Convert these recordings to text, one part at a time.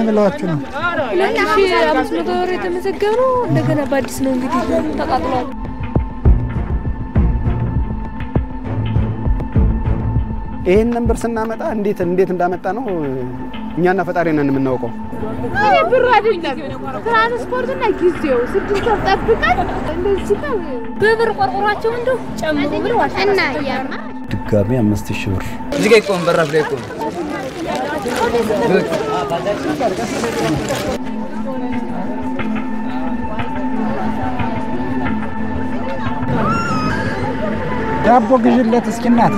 ብለዋችሁ ነው? ለሺ 500 ብር የተመዘገበው እንደገና በአዲስ ነው እንግዲህ ተቃጥሏል። ይሄን ነምበር ስናመጣ እንዴት እንዳመጣ ነው እኛና ፈጣሪ ነን የምናውቀው። አይ ብሩ አይደለም ትራንስፖርትና ጊዜው 6 ወር ጠብቀን እንደዚህ ነው በብር ቆርቆራቸው እንደው ጨምሮ ብር እና ያማ ድጋሚ 5000 ብር እዚህ ጋር ይቆም በራፍ ላይ ይቆም ዳቦ ግዥለት እስኪ እናት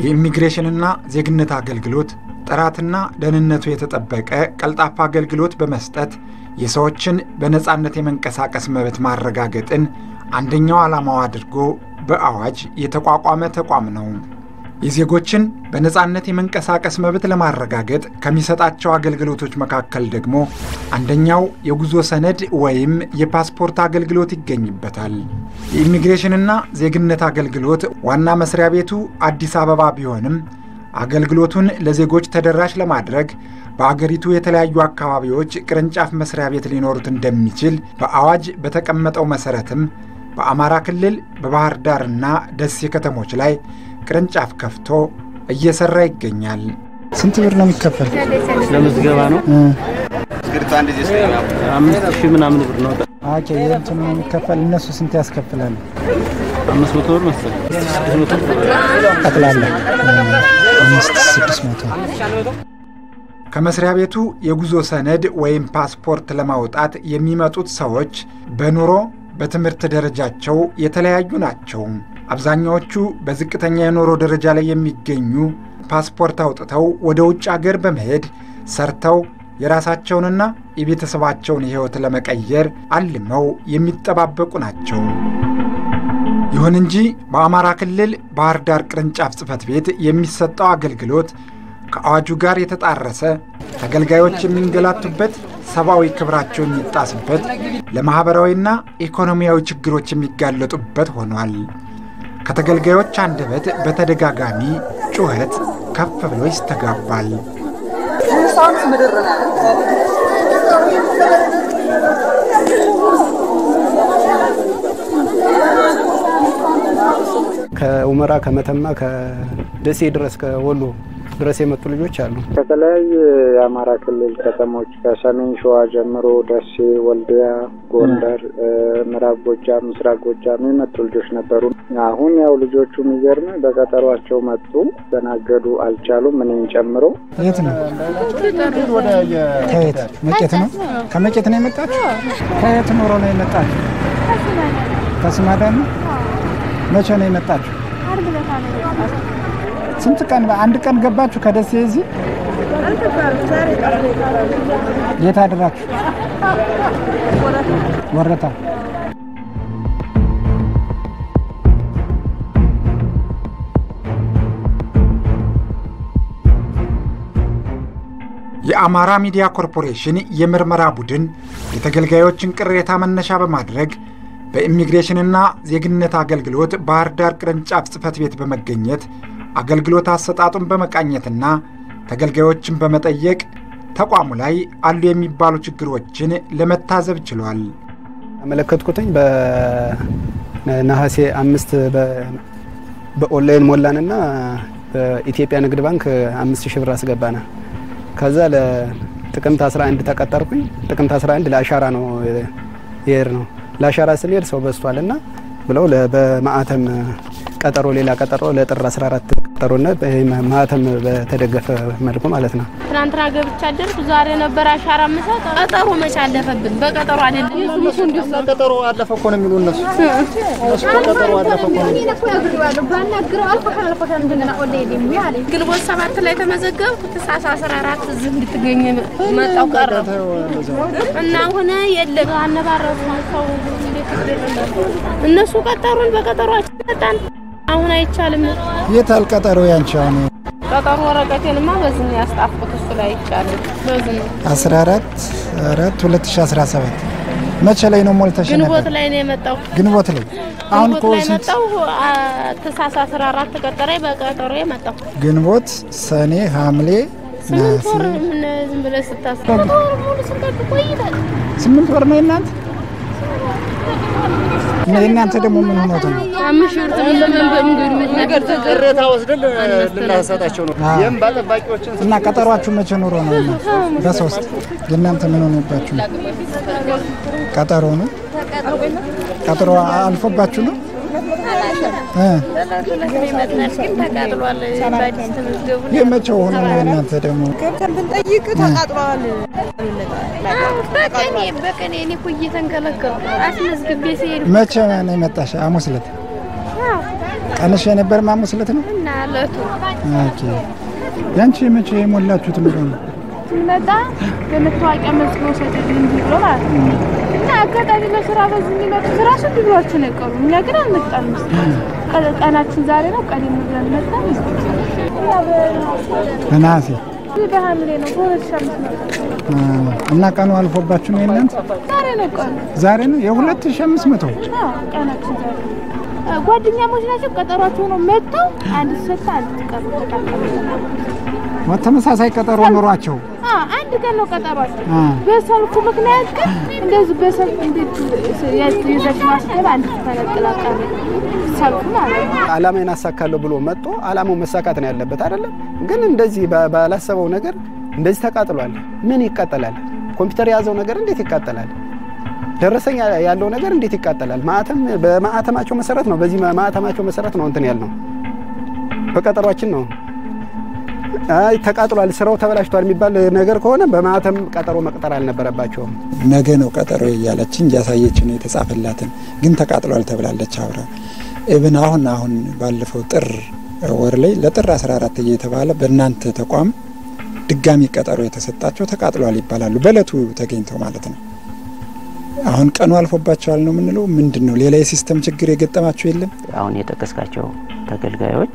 የኢሚግሬሽንና ዜግነት አገልግሎት ጥራትና ደህንነቱ የተጠበቀ ቀልጣፋ አገልግሎት በመስጠት የሰዎችን በነጻነት የመንቀሳቀስ መብት ማረጋገጥን አንደኛው ዓላማው አድርጎ በአዋጅ የተቋቋመ ተቋም ነው። የዜጎችን በነጻነት የመንቀሳቀስ መብት ለማረጋገጥ ከሚሰጣቸው አገልግሎቶች መካከል ደግሞ አንደኛው የጉዞ ሰነድ ወይም የፓስፖርት አገልግሎት ይገኝበታል። የኢሚግሬሽንና ዜግነት አገልግሎት ዋና መስሪያ ቤቱ አዲስ አበባ ቢሆንም አገልግሎቱን ለዜጎች ተደራሽ ለማድረግ በአገሪቱ የተለያዩ አካባቢዎች ቅርንጫፍ መስሪያ ቤት ሊኖሩት እንደሚችል በአዋጅ በተቀመጠው መሰረትም በአማራ ክልል በባህር ዳርና ደሴ ከተሞች ላይ ቅርንጫፍ ከፍቶ እየሰራ ይገኛል። ስንት ብር ነው የሚከፈል? ለምዝገባ ነው። እስክሪፕት አንድ ጊዜ ስለሚያው 5000 ምናምን ብር ነው። አኬ የእንትን ነው የሚከፈል። እነሱ ስንት ያስከፍላሉ? 500 ብር መሰለኝ። 600 ብር ጠቅላላ 600። ከመስሪያ ቤቱ የጉዞ ሰነድ ወይም ፓስፖርት ለማውጣት የሚመጡት ሰዎች በኑሮ በትምህርት ደረጃቸው የተለያዩ ናቸው። አብዛኛዎቹ በዝቅተኛ የኑሮ ደረጃ ላይ የሚገኙ ፓስፖርት አውጥተው ወደ ውጭ ሀገር በመሄድ ሰርተው የራሳቸውንና የቤተሰባቸውን ሕይወት ለመቀየር አልመው የሚጠባበቁ ናቸው። ይሁን እንጂ በአማራ ክልል ባህር ዳር ቅርንጫፍ ጽሕፈት ቤት የሚሰጠው አገልግሎት ከአዋጁ ጋር የተጣረሰ ተገልጋዮች የሚንገላቱበት፣ ሰብአዊ ክብራቸው የሚጣስበት፣ ለማህበራዊና ኢኮኖሚያዊ ችግሮች የሚጋለጡበት ሆኗል። ከተገልጋዮች አንደበት በተደጋጋሚ ጩኸት ከፍ ብሎ ይስተጋባል። ከኡመራ ከመተማ ከደሴ ድረስ ከወሎ ድረስ የመጡ ልጆች አሉ። ከተለያዩ የአማራ ክልል ከተሞች ከሰሜን ሸዋ ጀምሮ ደሴ፣ ወልዲያ፣ ጎንደር፣ ምዕራብ ጎጃም፣ ምስራቅ ጎጃም የመጡ ልጆች ነበሩ። አሁን ያው ልጆቹ የሚገርም በቀጠሯቸው መጡ፣ ተናገዱ አልቻሉም። እኔን ጨምሮ። የት ነው? ከየት? መቄት ነው። ከመቄት ነው የመጣችሁ? ከየት ኖሮ ነው የመጣችሁ? ከስማዳ ነው። መቼ ነው የመጣችሁ? ስንት ቀን? አንድ ቀን ገባችሁ ከደሴ እዚህ? የት አደራችሁ? ወረታ። የአማራ ሚዲያ ኮርፖሬሽን የምርመራ ቡድን የተገልጋዮችን ቅሬታ መነሻ በማድረግ በኢሚግሬሽንና ዜግነት አገልግሎት ባህር ዳር ቅርንጫፍ ጽሕፈት ቤት በመገኘት አገልግሎት አሰጣጡን በመቃኘትና ተገልጋዮችን በመጠየቅ ተቋሙ ላይ አሉ የሚባሉ ችግሮችን ለመታዘብ ችሏል። አመለከትኩትኝ በነሐሴ 5 በኦንላይን ሞላንና በኢትዮጵያ ንግድ ባንክ 5000 ብር አስገባና ከዛ ለጥቅምት 11 ተቀጠርኩኝ። ጥቅምት 11 ለአሻራ ነው የር ነው ለአሻራ ስንሄድ ሰው በዝቷልና ብለው በማዕተም ቀጠሮ ሌላ ቀጠሮ ለጥር 14 ቀጠሮና ማህተም በተደገፈ መልኩ ማለት ነው። ትናንትና ገብቻ አደርኩ ዛሬ ነበር አሻራ መሰጥ ቀጠሮ መች አለፈብን በቀጠሮ አይደለም እነሱ እንዴት ቀጠሮ አለፈ እኮ ነው የሚሉ እነሱ ቀጠሮ አለፈ እኮ ነው ግንቦት 7 ላይ ተመዘገብኩ ተሳሳ 14 እዚህ እንድትገኝ መጣው ቀረ እና ሆነ የለም አነባረሩ ሰው እነሱ ቀጠሩን በቀጠሯችን መጣን አሁን አይቻልም የታል ቀጠሮ ያንቻው ቀጠሮ ወረቀቴንማ በዚህ ያስጣፍኩት እሱ ላይ ይቻላል በዚህ 14/4/2017 መቼ ላይ ነው ሞልተሽ ነበር? ግንቦት ላይ ነው የመጣው ግንቦት ላይ አሁን መጣው ተሳሳ 14 ቀጠረኝ በቀጠሮ የመጣው ግንቦት ሰኔ ሐምሌ ነሐሴ ምን ዝም ብለህ ስታስብ ሙሉ ስንት ቆይታል 8 ወር ነው እናንተ እናንተ ደግሞ ምን ሆኖት ነው? አምሽር ነገር ተቀረታ ወስደን ልናሰጣቸው ነው። የም ባጠባቂዎችን እና ቀጠሯችሁ መቼ ኖሮ ነው? በ3 እናንተ ምን ሆነባችሁ? ቀጠሮ ነው? ቀጠሮ አልፎባችሁ ነው? የመቼው ሆኖ ነው እናንተ ደግሞ ገብተን ብንጠይቅ ተቃጥሏል። በቀኔ እኔ እኮ እየተንከለከልኩ አስመዝግቤ ሲሄድ መቼ ነው የመጣሽ? ሐሙስ ዕለት ቀንሽ የነበር ሐሙስ ዕለት ነው እና ለቱ ኦኬ። ያንቺ መቼ የሞላችሁት ነው? መጣ በመታወቂያ መዝግቦ ሰጥልኝ ብሎ ማለት ነው። እና አጋጣሚ ለስራ በዚህ የሚመጡ ራሱ ቢሮአችን አይቀሩ እኛ ግን አልመጣንም። ቀናችን ዛሬ ነው ቀደም ብለን መጣን። በነሐሴ በሐምሌ ነው በ2500 እና ቀኑ አልፎባችሁ ነው እናንተ? ዛሬ ነው ቀኑ ዛሬ ነው የ2500 ቀናችን ዛሬ ጓደኛሞች ናቸው። ቀጠሯቸው ነው መጥተው አንድ ሰዓት አልተቀሩ ተመሳሳይ ቀጠሮ ኖሯቸው አንድ ቀን ነው ቀጠሯቸው። በሰልፉ ምክንያት ግን እንደዚህ በሰልፍ እንዴት የዘች ማስገብ አንድ ተነጥላቃ ሰልፉ ማለት ነው። አላማዬን አሳካለሁ ብሎ መጥቶ አላማው መሳካት ነው ያለበት አይደለም። ግን እንደዚህ ባላሰበው ነገር እንደዚህ ተቃጥሏል። ምን ይቃጠላል? ኮምፒውተር የያዘው ነገር እንዴት ይቃጠላል? ደረሰኛ ያለው ነገር እንዴት ይቃጠላል? ማህተም በማህተማቸው መሰረት ነው። በዚህ ማህተማቸው መሰረት ነው እንትን ያልነው በቀጠሯችን ነው። አይ ተቃጥሏል ስራው ተበላሽቷል የሚባል ነገር ከሆነ በማህተም ቀጠሮ መቅጠር አልነበረባቸውም። ነገ ነው ቀጠሮ ያያለችን ያሳየች ነው የተጻፈላትን ግን ተቃጥሏል ተብላለች። አውራ እብን አሁን ባለፈው ጥር ወር ላይ ለጥር 14 እየተባለ በእናንተ ተቋም ድጋሚ ቀጠሮ የተሰጣቸው ተቃጥሏል ይባላሉ። በለቱ ተገኝተው ማለት ነው። አሁን ቀኑ አልፎባቸዋል ነው ምንለው? ምንድነው ሌላ የሲስተም ችግር የገጠማቸው የለም? አሁን የተከስካቸው ተገልጋዮች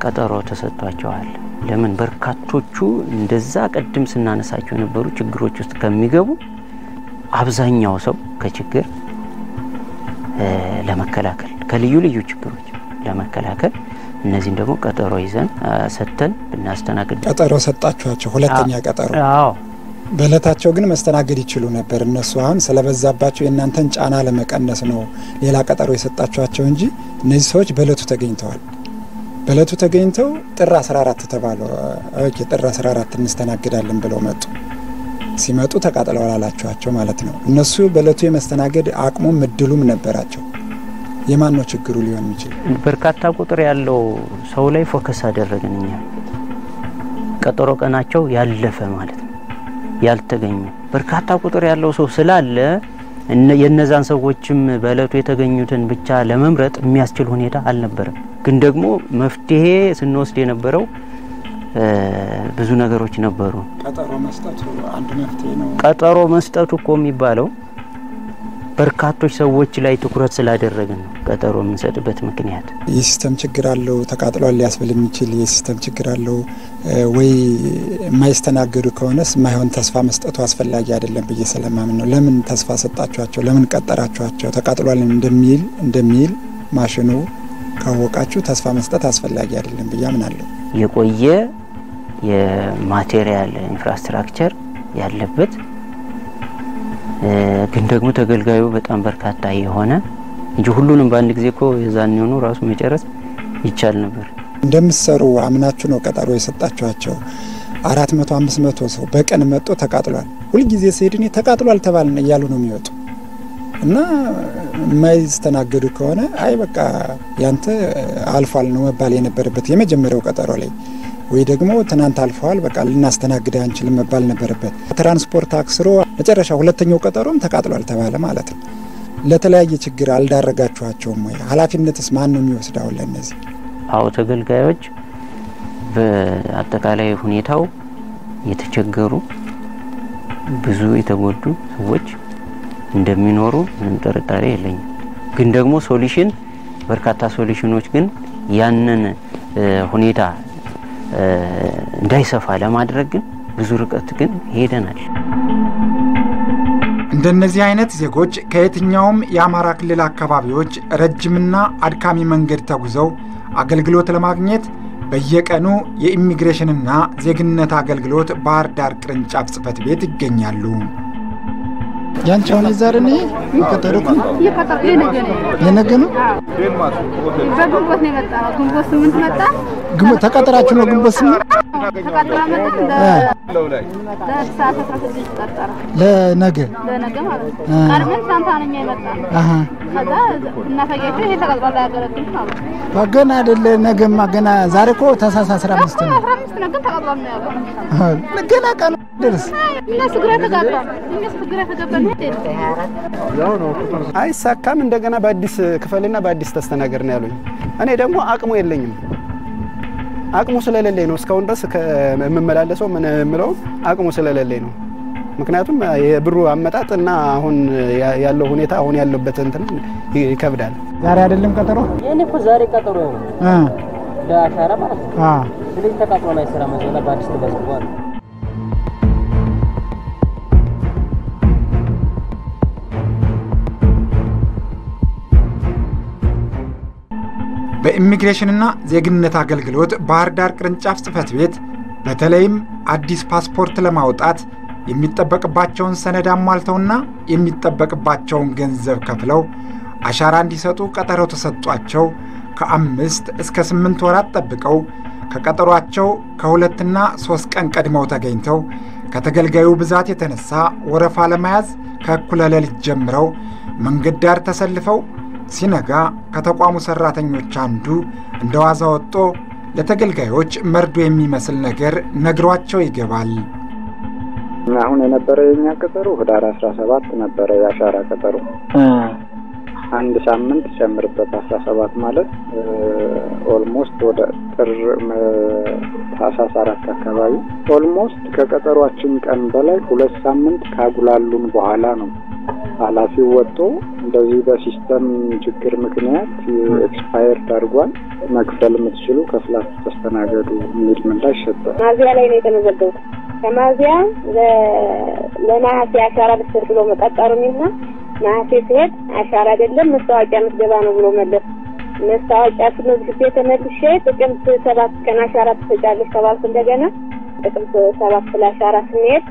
ቀጠሮ ተሰጥቷቸዋል። ለምን በርካቶቹ እንደዛ ቀድም ስናነሳቸው የነበሩ ችግሮች ውስጥ ከሚገቡ አብዛኛው ሰው ከችግር ለመከላከል ከልዩ ልዩ ችግሮች ለመከላከል እነዚህን ደግሞ ቀጠሮ ይዘን ሰተን ብናስተናግድ ቀጠሮ ሰጣችኋቸው ሁለተኛ ቀጠሮ በለታቸው ግን መስተናገድ ይችሉ ነበር። እነሱ አሁን ስለበዛባቸው የእናንተን ጫና ለመቀነስ ነው ሌላ ቀጠሮ የሰጣችኋቸው እንጂ እነዚህ ሰዎች በለቱ ተገኝተዋል። በለቱ ተገኝተው ጥር 14 ተባለው ኦኬ ጥር 14 እንስተናግዳለን ብለው መጡ። ሲመጡ ተቃጥለዋል አላችኋቸው ማለት ነው። እነሱ በለቱ የመስተናገድ አቅሙም እድሉም ነበራቸው። የማን ነው ችግሩ ሊሆን ይችላል? በርካታ ቁጥር ያለው ሰው ላይ ፎከስ አደረግን እኛ። ቀጠሮ ቀናቸው ያለፈ ማለት ነው ያልተገኘ በርካታ ቁጥር ያለው ሰው ስላለ የነዛን ሰዎችም በለቱ የተገኙትን ብቻ ለመምረጥ የሚያስችል ሁኔታ አልነበረም። ግን ደግሞ መፍትሄ ስንወስድ የነበረው ብዙ ነገሮች ነበሩ። ቀጠሮ መስጠቱ አንድ መፍትሄ ነው። ቀጠሮ መስጠቱ እኮ የሚባለው በርካቶች ሰዎች ላይ ትኩረት ስላደረግን ነው ቀጠሮ የምንሰጥበት ምክንያት። የሲስተም ችግር አለው ተቃጥሏል ሊያስብል የሚችል የሲስተም ችግር አለው ወይ የማይስተናገዱ ከሆነስ ማይሆን ተስፋ መስጠቱ አስፈላጊ አይደለም ብዬ ስለማምን ነው። ለምን ተስፋ ሰጣችኋቸው? ለምን ቀጠራችኋቸው? ተቃጥሏል እንደሚል ማሽኑ ካወቃችሁ ተስፋ መስጠት አስፈላጊ አይደለም ብዬ አምናለሁ። የቆየ የማቴሪያል ኢንፍራስትራክቸር ያለበት ግን ደግሞ ተገልጋዩ በጣም በርካታ የሆነ እንጂ ሁሉንም በአንድ ጊዜ እኮ የዛን የሆኑ ራሱ መጨረስ ይቻል ነበር። እንደምትሰሩ አምናችሁ ነው ቀጠሮ የሰጣችኋቸው። 400 500 ሰው በቀን መጥቶ ተቃጥሏል ሁሉ ጊዜ ሲሄድኒ ተቃጥሏል ተባልን እያሉ ነው የሚወጡ። እና የማይስተናገዱ ከሆነ አይ በቃ ያንተ አልፏል ነው መባል የነበረበት የመጀመሪያው ቀጠሮ ላይ ወይ ደግሞ ትናንት አልፈዋል በቃ ልናስተናግድ አንችልም መባል ነበረበት። ትራንስፖርት አክስሮ መጨረሻ ሁለተኛው ቀጠሮም ተቃጥሏል ተባለ ማለት ነው። ለተለያየ ችግር አልዳረጋችኋቸውም ወይ? ኃላፊነትስ ማን ነው የሚወስደው ለነዚህ? አዎ ተገልጋዮች በአጠቃላይ ሁኔታው የተቸገሩ ብዙ የተጎዱ ሰዎች እንደሚኖሩ ምንም ጥርጣሬ የለኝም። ግን ደግሞ ሶሉሽን በርካታ ሶሉሽኖች ግን ያንን ሁኔታ እንዳይሰፋ ለማድረግ ግን ብዙ ርቀት ግን ሄደናል። እንደነዚህ አይነት ዜጎች ከየትኛውም የአማራ ክልል አካባቢዎች ረጅምና አድካሚ መንገድ ተጉዘው አገልግሎት ለማግኘት በየቀኑ የኢሚግሬሽንና ዜግነት አገልግሎት ባህር ዳር ቅርንጫፍ ጽሕፈት ቤት ይገኛሉ። ያንቺውን ይዛርኒ ከተደረኩ የነገ ነው በግንቦት ነው የመጣው። ግንቦት 8 መጣ። ግንቦት ተቀጥራችሁ ነው? ግንቦት 8 ተቀጥራ መጣ። ለሰዓት 16 ተቀጠረ። ለነገ ማለት ነው። ቀርበን ሳንታነኛ ይመጣ። ከዛ እናፈያቸው ይሄ ተቀጥሯል ያገለግል ማለት ነው። ወገን አይደለ? ነገማ ገና ዛሬ እኮ ታህሳስ 15 ነው። 15 ነገ ተቀጥሯል ነው ያለው። ገና ቀኑ ድረስ እነሱ ግራ ተጋባ። እነሱ ግራ ተጋባ ነው ያው አይሳካም። እንደገና በአዲስ ክፈልና በአዲስ ተስተናገር ነው ያሉኝ። እኔ ደግሞ አቅሙ የለኝም። አቅሙ ስለሌለኝ ነው እስካሁን ድረስ ከመመላለሰው ምን ምለው አቅሙ ስለሌለኝ ነው። ምክንያቱም የብሩ አመጣጥና አሁን ያለው ሁኔታ አሁን ያለበት እንትን ይከብዳል። ዛሬ አይደለም ቀጠሮ? የኔ እኮ ዛሬ ቀጠሮ ነው ለአሻራ ማለት ነው። ስለዚህ ተቃጥሎ ላይ ስራ መዘና በአዲስ ተበስቧል። በኢሚግሬሽንና ዜግነት አገልግሎት ባህር ዳር ቅርንጫፍ ጽሕፈት ቤት በተለይም አዲስ ፓስፖርት ለማውጣት የሚጠበቅባቸውን ሰነድ አሟልተውና የሚጠበቅባቸውን ገንዘብ ከፍለው አሻራ እንዲሰጡ ቀጠሮ ተሰጧቸው ከ5 እስከ 8 ወራት ጠብቀው ከቀጠሯቸው ከ2 እና 3 ቀን ቀድመው ተገኝተው ከተገልጋዩ ብዛት የተነሳ ወረፋ ለመያዝ ከእኩለ ሌሊት ጀምረው መንገድ ዳር ተሰልፈው ሲነጋ ከተቋሙ ሰራተኞች አንዱ እንደዋዛ ወጥቶ ለተገልጋዮች መርዶ የሚመስል ነገር ነግሯቸው ይገባል። አሁን የነበረ የኛ ቀጠሮ ህዳር 17 ነበረ የአሻራ ቀጠሮ። አንድ ሳምንት ጨምርበት 17 ማለት ኦልሞስት ወደ ጥር ታህሳስ 4 አካባቢ ኦልሞስት ከቀጠሯችን ቀን በላይ 2 ሳምንት ካጉላሉን በኋላ ነው ኃላፊው ወጥቶ እንደዚህ በሲስተም ችግር ምክንያት ኤክስፓየር አድርጓል መክፈል የምትችሉ ከፍላችሁ ተስተናገዱ የሚል ምላሽ ሰጠ። ማዚያ ላይ ነው የተመዘገቡት። ከማዚያ ለነሐሴ አሻራ ልትሰጥ ብሎ መቀጠሩኝና ነሐሴ ሲሄድ አሻራ አይደለም መስታወቂያ ምዝገባ ነው ብሎ መለስ። መስታወቂያ ተመዝግቤ ተመልሼ ጥቅምት 7 ቀን አሻራ ትሰጫለሽ ተባልኩ። እንደገና ጥቅምት 7 ለአሻራ ስንሄድ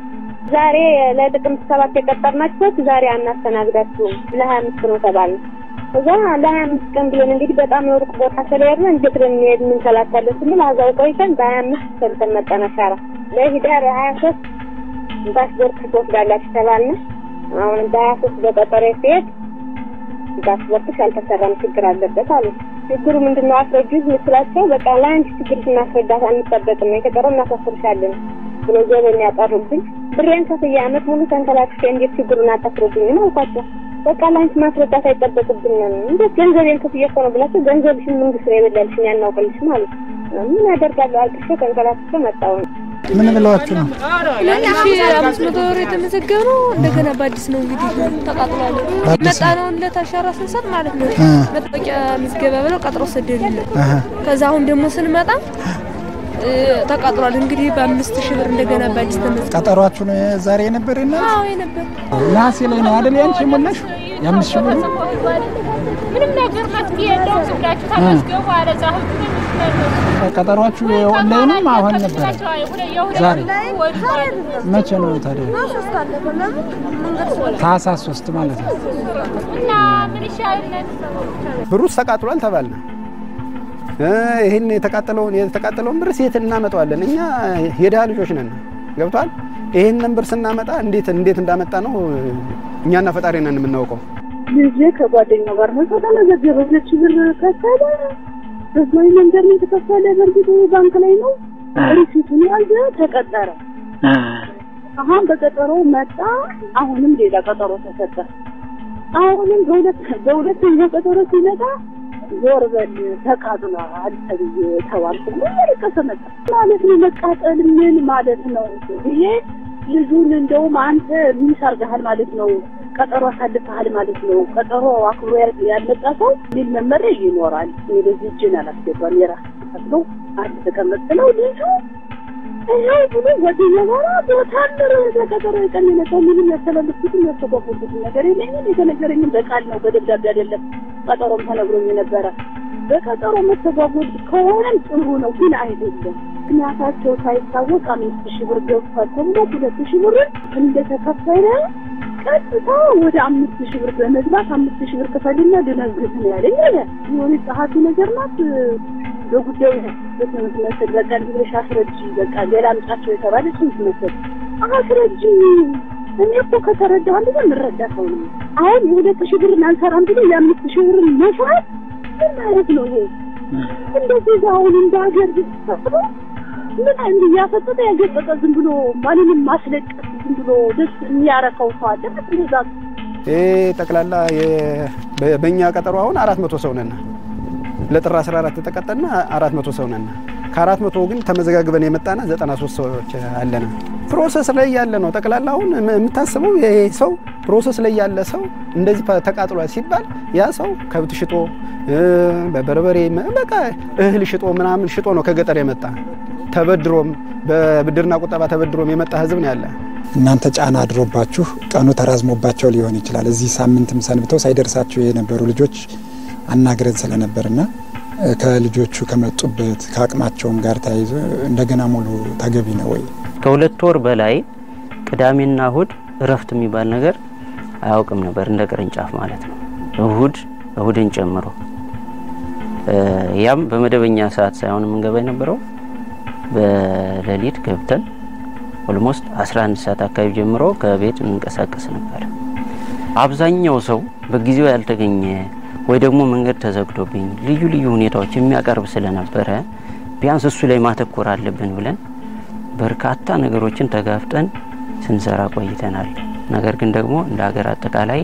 ዛሬ ለጥቅምት 7 የቀጠርናችሁ ዛሬ አናስተናግዳችሁም ለ25 ነው ተባልን። እዛ ለ25 ቀን ብለን እንግዲህ በጣም የሩቅ ቦታ ስለሄድን እንዴት ለምን ምን ተላታለን ስንል አዛው ቆይተን በ25 ሰልተን መጣን አሻራ ለህዳር 23 ፓስፖርት ትወስዳላችሁ ተባልን። አሁን በ23 በቀጠሮ ሲሄድ ፓስፖርት አልተሰራም ችግር አለበት አሉ። ችግሩ ምንድነው አስረጁት መስላቸው በቃ ለአንድ ችግር እናስረዳት አንጠበቅም የተቀረው እናሳፍርሻለን ብሎ ዘበኛ ያቀርቡኝ። ብሬን ከፍዬ ዓመት ሙሉ ተንከላክሼ እንዴት ችግሩን አጣፍሩብኝ ነው አልኳቸው። በቃ ላንቺ ማስረዳት አይጠበቅብኝም እንዴት ገንዘቤን ከፍዬ እኮ ነው ብላችሁ ገንዘብሽን መንግስት ነው የበላልሽኝ ያናውቅልሽ ማለት ምን ያደርጋለሁ አልቅሼ ተንከላክሼ መጣሁ። ምን ብለዋችሁ ነው? 1500 ብር የተመዘገበው እንደገና በአዲስ ነው እንግዲህ ተቃጥሏል። መጣነው ለታሻራ ስንሰጥ ማለት ነው መጠቂያ ምዝገባ ብለው ቀጥሮ ሰደዱልን። ከዛ አሁን ደግሞ ስንመጣ ተቃጥሏል። እንግዲህ በ5000 ብር እንደገና በአዲስ ተመዝገበ። ቀጠሯችሁ ነው ዛሬ የነበረና? አዎ የነበረ ነሐሴ ላይ ነው አይደል? ያንቺ ሞላሽ የ5000 ብር ምንም ነገር መፍትሄ የለውም። ዝምዳችሁ ተመዝገቡ አለ ጻፍ። ቀጠሯችሁ ኦንላይንም አሁን ነበር ዛሬ መቼ ነው ታዲያ? ታህሳስ 3 ማለት ነው። እና ምን ይሻላል? ብሩስ ተቃጥሏል ተባልና ይሄን የተቃጠለውን ብር ሴት እናመጣዋለን እኛ የደሃ ልጆች ነን። ገብቷል? ይሄንን ብር ስናመጣ እንዴት እንዳመጣ ነው እኛና ፈጣሪ ነን የምናውቀው። ልጄ ከጓደኛው ጋር ነው ተመዘገበ። 2000 ብር ከፈለ። በዚህ መንገድ ነው የተከፈለ። በርግጥ ባንክ ላይ ነው ሪሲቱን ያዘ፣ ተቀጠረ። አሁን በቀጠሮ መጣ። አሁንም ሌላ ቀጠሮ ተሰጠ። አሁንም በሁለተኛው ቀጠሮ ሲመጣ ዞር በል ተቃጥሏል ተብዬ ተባልኩ። ያለቀሰ መጣ ማለት ነው። መቃጠል ምን ማለት ነው? ይሄ ልጁን እንደውም አንተ ምን ሰርገሃል ማለት ነው፣ ቀጠሮ አሳልፈሃል ማለት ነው። ቀጠሮ አክብሮ ያልመጣ ሰው ሊል መመሪያ ይኖራል። ስለዚህ እጅን አላስገባም። የራስ ተከፍሎ አንተ ተቀመጥለው ልጁ ይሄ ብሎ ወዲያ ወራ በታምር ተቀጠሮ የቀነሰ ምንም ያስተላልፉት ያስተጓጉሉት ነገር የለኝም። የተነገረኝም በቃል ነው፣ በደብዳቤ አይደለም። ቀጠሮም ተነግሮኝ ነበረ። በቀጠሮ መተጓጉል ከሆነም ጥሩ ነው፣ ግን አይደለም። ምክንያታቸው ሳይታወቅ 5000 ብር ገብቷል ተብሎ 2000 ብር እንደተከፈለ ቀጥታ ወደ 5000 ብር በመግባት 5000 ብር ከፈልና ደነግጥ ነው ያለኝ። የሆነ ጸሐፊ ነገር ናት በጉዳዩ በተመሰለ በቀን ብለሽ አስረጂ፣ በቃ ሌላ ምጣቸው የተባለች ምትመስል አስረጂ። እኔ እኮ ከተረዳሁ አንድ ነገር ምረዳ ሰው ነው። አሁን 2000 ብር አንሰራም ብሎ የ5000 ብር መስራት ምን ማለት ነው? ይሄ እንደዚህ አሁን እንዳገር ተሰጥቶ ምን አይነት ያፈጠጠ ያገጠጠ ዝም ብሎ ማንንም ማስለቀስ ዝም ብሎ ደስ የሚያረካው ሰው አለ። እንደዛ ጠቅላላ በእኛ ቀጠሮ አሁን 400 ሰው ነን። ለጥር 14 ተቀጠና 400 ሰው ነን። ከ400 ግን ተመዘጋግበን የመጣና 93 ሰዎች አለና ፕሮሰስ ላይ ያለ ነው። ጠቅላላ አሁን የምታስበው ይሄ ሰው ፕሮሰስ ላይ ያለ ሰው እንደዚህ ተቃጥሏል ሲባል ያ ሰው ከብት ሽጦ በበርበሬ በቃ እህል ሽጦ ምናምን ሽጦ ነው ከገጠር የመጣ ተበድሮም በብድርና ቁጠባ ተበድሮም የመጣ ህዝብ ነው ያለ። እናንተ ጫና አድሮባችሁ ቀኑ ተራዝሞባቸው ሊሆን ይችላል። እዚህ ሳምንትም ሰንብተው ሳይደርሳቸው የነበሩ ልጆች አናግረን ስለነበርና ከልጆቹ ከመጡበት ከአቅማቸውም ጋር ተያይዞ እንደገና ሙሉ ተገቢ ነው ወይ? ከ2 ወር በላይ ቅዳሜና እሁድ እረፍት የሚባል ነገር አያውቅም ነበር፣ እንደ ቅርንጫፍ ማለት ነው። እሁድን ጨምሮ ያም በመደበኛ ሰዓት ሳይሆን የምንገባ የነበረው በሌሊት ገብተን ኦልሞስት 11 ሰዓት አካባቢ ጀምሮ ከቤት እንንቀሳቀስ ነበር። አብዛኛው ሰው በጊዜው ያልተገኘ ወይ ደግሞ መንገድ ተዘግቶብኝ ልዩ ሁኔታዎች የሚያቀርብ ስለነበረ ቢያንስ እሱ ላይ ማተኮር አለብን ብለን በርካታ ነገሮችን ተጋፍጠን ስንሰራ ቆይተናል። ነገር ግን ደግሞ እንደ ሀገር አጠቃላይ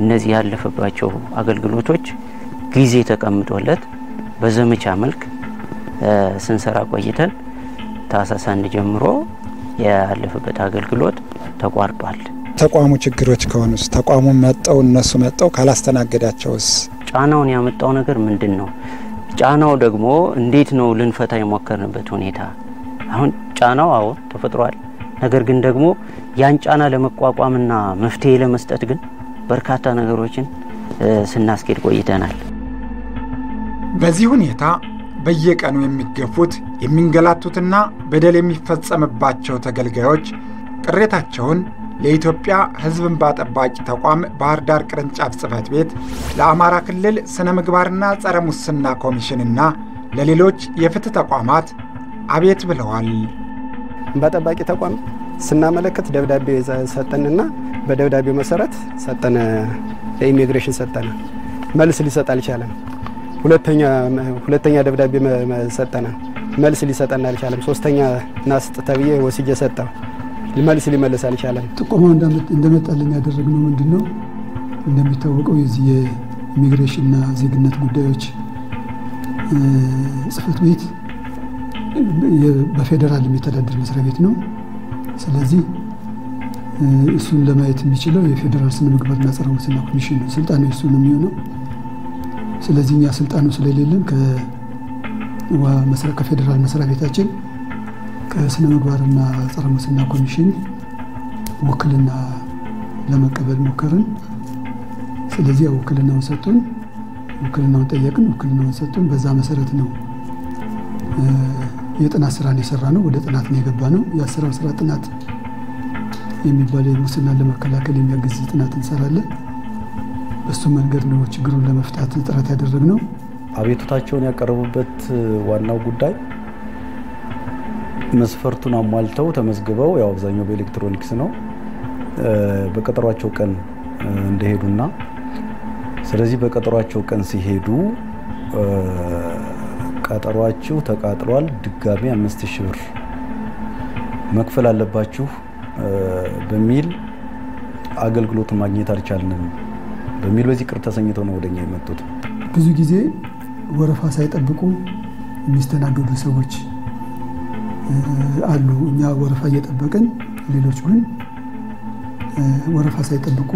እነዚህ ያለፈባቸው አገልግሎቶች ጊዜ ተቀምጦለት በዘመቻ መልክ ስንሰራ ቆይተን ታህሳስ 1 ጀምሮ ያለፈበት አገልግሎት ተቋርጧል። ተቋሙ ችግሮች ከሆኑስ ተቋሙ መጣው እነሱ መጣው ካላስተናገዳቸውስ ጫናውን ያመጣው ነገር ምንድነው? ጫናው ደግሞ እንዴት ነው ልንፈታ የሞከርንበት ሁኔታ? አሁን ጫናው አዎ ተፈጥሯል። ነገር ግን ደግሞ ያን ጫና ለመቋቋምና መፍትሄ ለመስጠት ግን በርካታ ነገሮችን ስናስኬድ ቆይተናል። በዚህ ሁኔታ በየቀኑ የሚገፉት የሚንገላቱትና በደል የሚፈጸምባቸው ተገልጋዮች ቅሬታቸውን ለኢትዮጵያ ሕዝብ እንባ ጠባቂ ተቋም ባህር ዳር ቅርንጫፍ ጽሕፈት ቤት፣ ለአማራ ክልል ስነ ምግባርና ጸረ ሙስና ኮሚሽንና ለሌሎች የፍትህ ተቋማት አቤት ብለዋል። እንባ ጠባቂ ተቋም ስናመለከት ደብዳቤ ሰጠንና በደብዳቤው መሰረት ሰጠን፣ ለኢሚግሬሽን ሰጠን። መልስ ሊሰጥ አልቻለም። ሁለተኛ ደብዳቤ ሰጠን፣ መልስ ሊሰጠን አልቻለም። ሶስተኛ ናስጥ ተብዬ ወስጄ ሰጠው፣ መልስ ሊመልስ አልቻለም። ጥቆማው እንደመጣልን ያደረግነው ምንድነው? እንደሚታወቀው የዚህ የኢሚግሬሽንና ዜግነት ጉዳዮች ጽሕፈት ቤት በፌደራል የሚተዳደር መስሪያ ቤት ነው። ስለዚህ እሱን ለማየት የሚችለው የፌደራል ስነ ምግባርና ጸረ ሙስና ኮሚሽን ነው። ስልጣኑ እሱ ነው የሚሆነው። ስለዚህ እኛ ስልጣኑ ስለሌለን ከፌደራል መስሪያ ቤታችን ከስነ ምግባርና ጸረ ሙስና ኮሚሽን ውክልና ለመቀበል ሞከርን። ስለዚህ ውክልናውን ሰጡን፣ ውክልናውን ጠየቅን፣ ውክልናውን ሰጡን። በዛ መሰረት ነው የጥናት ስራን የሰራ ነው። ወደ ጥናት ነው የገባ ነው። የአሰራር ስራ ጥናት የሚባል የሙስናን ለመከላከል የሚያግዝ ጥናት እንሰራለን። በሱ መንገድ ነው ችግሩን ለመፍታት ጥረት ያደረግነው። አቤቱታቸውን ያቀረቡበት ዋናው ጉዳይ መስፈርቱን አሟልተው ተመዝግበው ያው አብዛኛው በኤሌክትሮኒክስ ነው በቀጠሯቸው ቀን እንደሄዱና ስለዚህ በቀጠሯቸው ቀን ሲሄዱ ቀጠሯችሁ ተቃጥሏል፣ ድጋሚ 5000 ብር መክፈል አለባችሁ በሚል አገልግሎቱን ማግኘት አልቻልንም በሚል በዚህ ቅር ተሰኝተው ነው ወደኛ የመጡት። ብዙ ጊዜ ወረፋ ሳይጠብቁ የሚስተናገዱ ሰዎች አሉ። እኛ ወረፋ እየጠበቅን ሌሎች ግን ወረፋ ሳይጠብቁ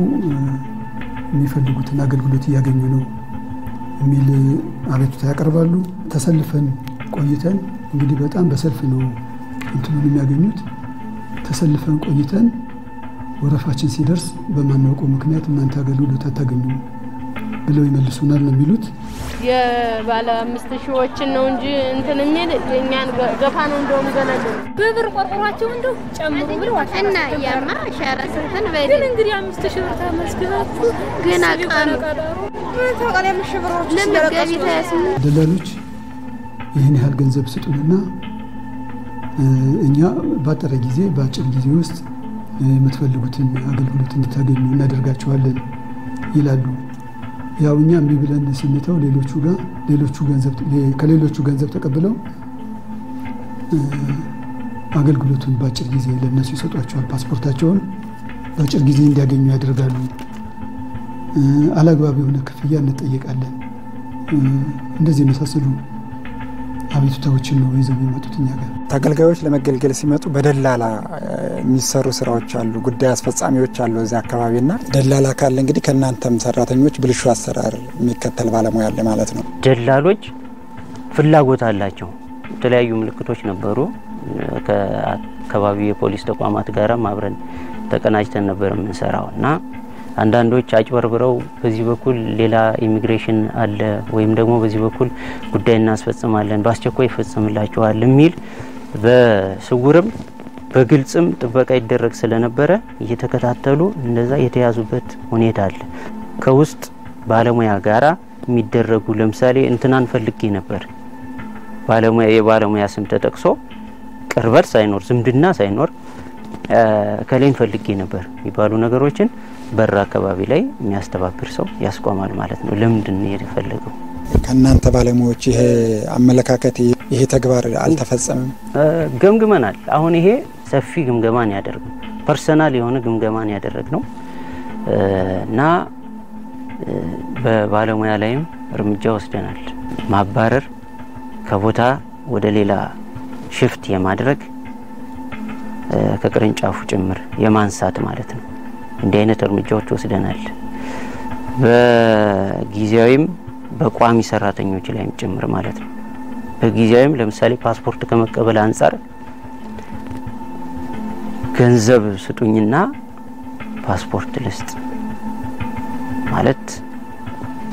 የሚፈልጉትን አገልግሎት እያገኙ ነው የሚል አቤቱታ ያቀርባሉ። ተሰልፈን ቆይተን እንግዲህ በጣም በሰልፍ ነው እንትኑን የሚያገኙት። ተሰልፈን ቆይተን ወረፋችን ሲደርስ በማናውቀው ምክንያት እናንተ አገልግሎት አታገኙ ብለው ይመልሱናል ነው የሚሉት። የባለ 5000ዎችን ነው እንጂ እንትን የሚል እኛን ገፋ ነው እንደውም ገናለ በብር ቆርቆሯቸው እንደው ጨምሩ ብለው እና ያማ ሻራ ሰተን በል እንግዲህ 5000 ብር ተመስግናችሁ ገና ቀኑ ተቀለ ምሽብሮች ለምገቢ ታያስሙ ደላሎች ይህን ያህል ገንዘብ ስጡንና እኛ ባጠረ ጊዜ በአጭር ጊዜ ውስጥ የምትፈልጉትን አገልግሎት እንድታገኙ እናደርጋቸዋለን ይላሉ። ያው እኛ እምቢ ብለን ስንተው ከሌሎቹ ገንዘብ ተቀብለው አገልግሎቱን በአጭር ጊዜ ለነሱ ይሰጧቸዋል። ፓስፖርታቸውን በአጭር ጊዜ እንዲያገኙ ያደርጋሉ። አላግባብ የሆነ ክፍያ እንጠየቃለን። እንደዚህ የመሳሰሉ አቤቱታዎችን ነው ይዘው የሚመጡት እኛ ጋር። ተገልጋዮች ለመገልገል ሲመጡ በደላላ የሚሰሩ ስራዎች አሉ፣ ጉዳይ አስፈጻሚዎች አሉ እዚህ አካባቢና ደላላ ካለ እንግዲህ ከናንተም ሰራተኞች ብልሹ አሰራር የሚከተል ባለሙያ አለ ማለት ነው። ደላሎች ፍላጎት አላቸው። የተለያዩ ምልክቶች ነበሩ። ከአካባቢው የፖሊስ ተቋማት ጋር አብረን ተቀናጅተን ነበር የምንሰራውና አንዳንዶች አጭበርብረው በዚህ በኩል ሌላ ኢሚግሬሽን አለ ወይም ደግሞ በዚህ በኩል ጉዳይ እናስፈጽማለን በአስቸኳይ ይፈጽምላቸዋል የሚል በስውርም በግልጽም ጥበቃ ይደረግ ስለነበረ እየተከታተሉ እንደዛ የተያዙበት ሁኔታ አለ። ከውስጥ ባለሙያ ጋራ የሚደረጉ ለምሳሌ እንትናን ፈልጌ ነበር የባለሙያ ስም ተጠቅሶ ቅርበት ሳይኖር ዝምድና ሳይኖር ከሌን ፈልጌ ነበር የሚባሉ ነገሮችን በር አካባቢ ላይ የሚያስተባብር ሰው ያስቆማል ማለት ነው። ለምንድን ነው የተፈለገው? ከናንተ ባለሙያዎች ይሄ አመለካከት ይሄ ተግባር አልተፈጸመም ገምግመናል። አሁን ይሄ ሰፊ ግምገማን ያደርጋል ፐርሰናል የሆነ ግምገማን ያደረግነው እና በባለሙያ ላይም እርምጃ ወስደናል። ማባረር ከቦታ ወደ ሌላ ሽፍት የማድረግ ከቅርንጫፉ ጭምር የማንሳት ማለት ነው። እንዲህ አይነት እርምጃዎች ወስደናል። በጊዜያዊም በቋሚ ሰራተኞች ላይም ጭምር ማለት ነው። በጊዜያዊም ለምሳሌ ፓስፖርት ከመቀበል አንፃር ገንዘብ ስጡኝና ፓስፖርት ልስጥ ማለት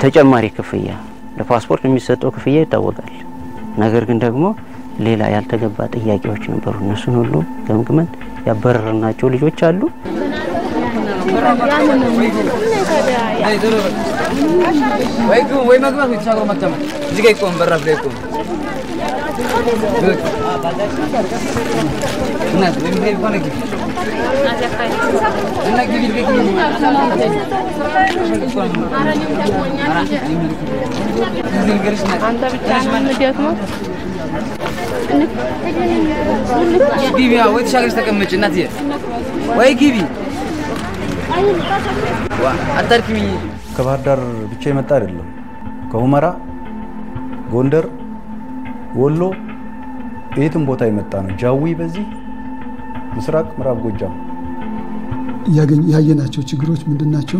ተጨማሪ ክፍያ ለፓስፖርት የሚሰጠው ክፍያ ይታወቃል። ነገር ግን ደግሞ ሌላ ያልተገባ ጥያቄዎች ነበሩ። እነሱን ሁሉ ገምግመን ያበረርናቸው ልጆች አሉ። ወይ መግባት ወይ ተሻግሮ መተማ እዚህ ጋር ይቆም በራፍ ላይ ይቆም እና ለምን ይቆም ነው እና ግቢ አንተ ብቻ ነው ግቢ ወይ ተሻግረሽ ተቀመጭ እናትዬ ወይ ግቢ አታርክሚ። ከባህር ዳር ብቻ የመጣ አይደለም። ከሁመራ፣ ጎንደር፣ ወሎ የትም ቦታ የመጣ ነው። ጃዊ በዚህ ምስራቅ ምዕራብ ጎጃም ያየናቸው ችግሮች ምንድናቸው?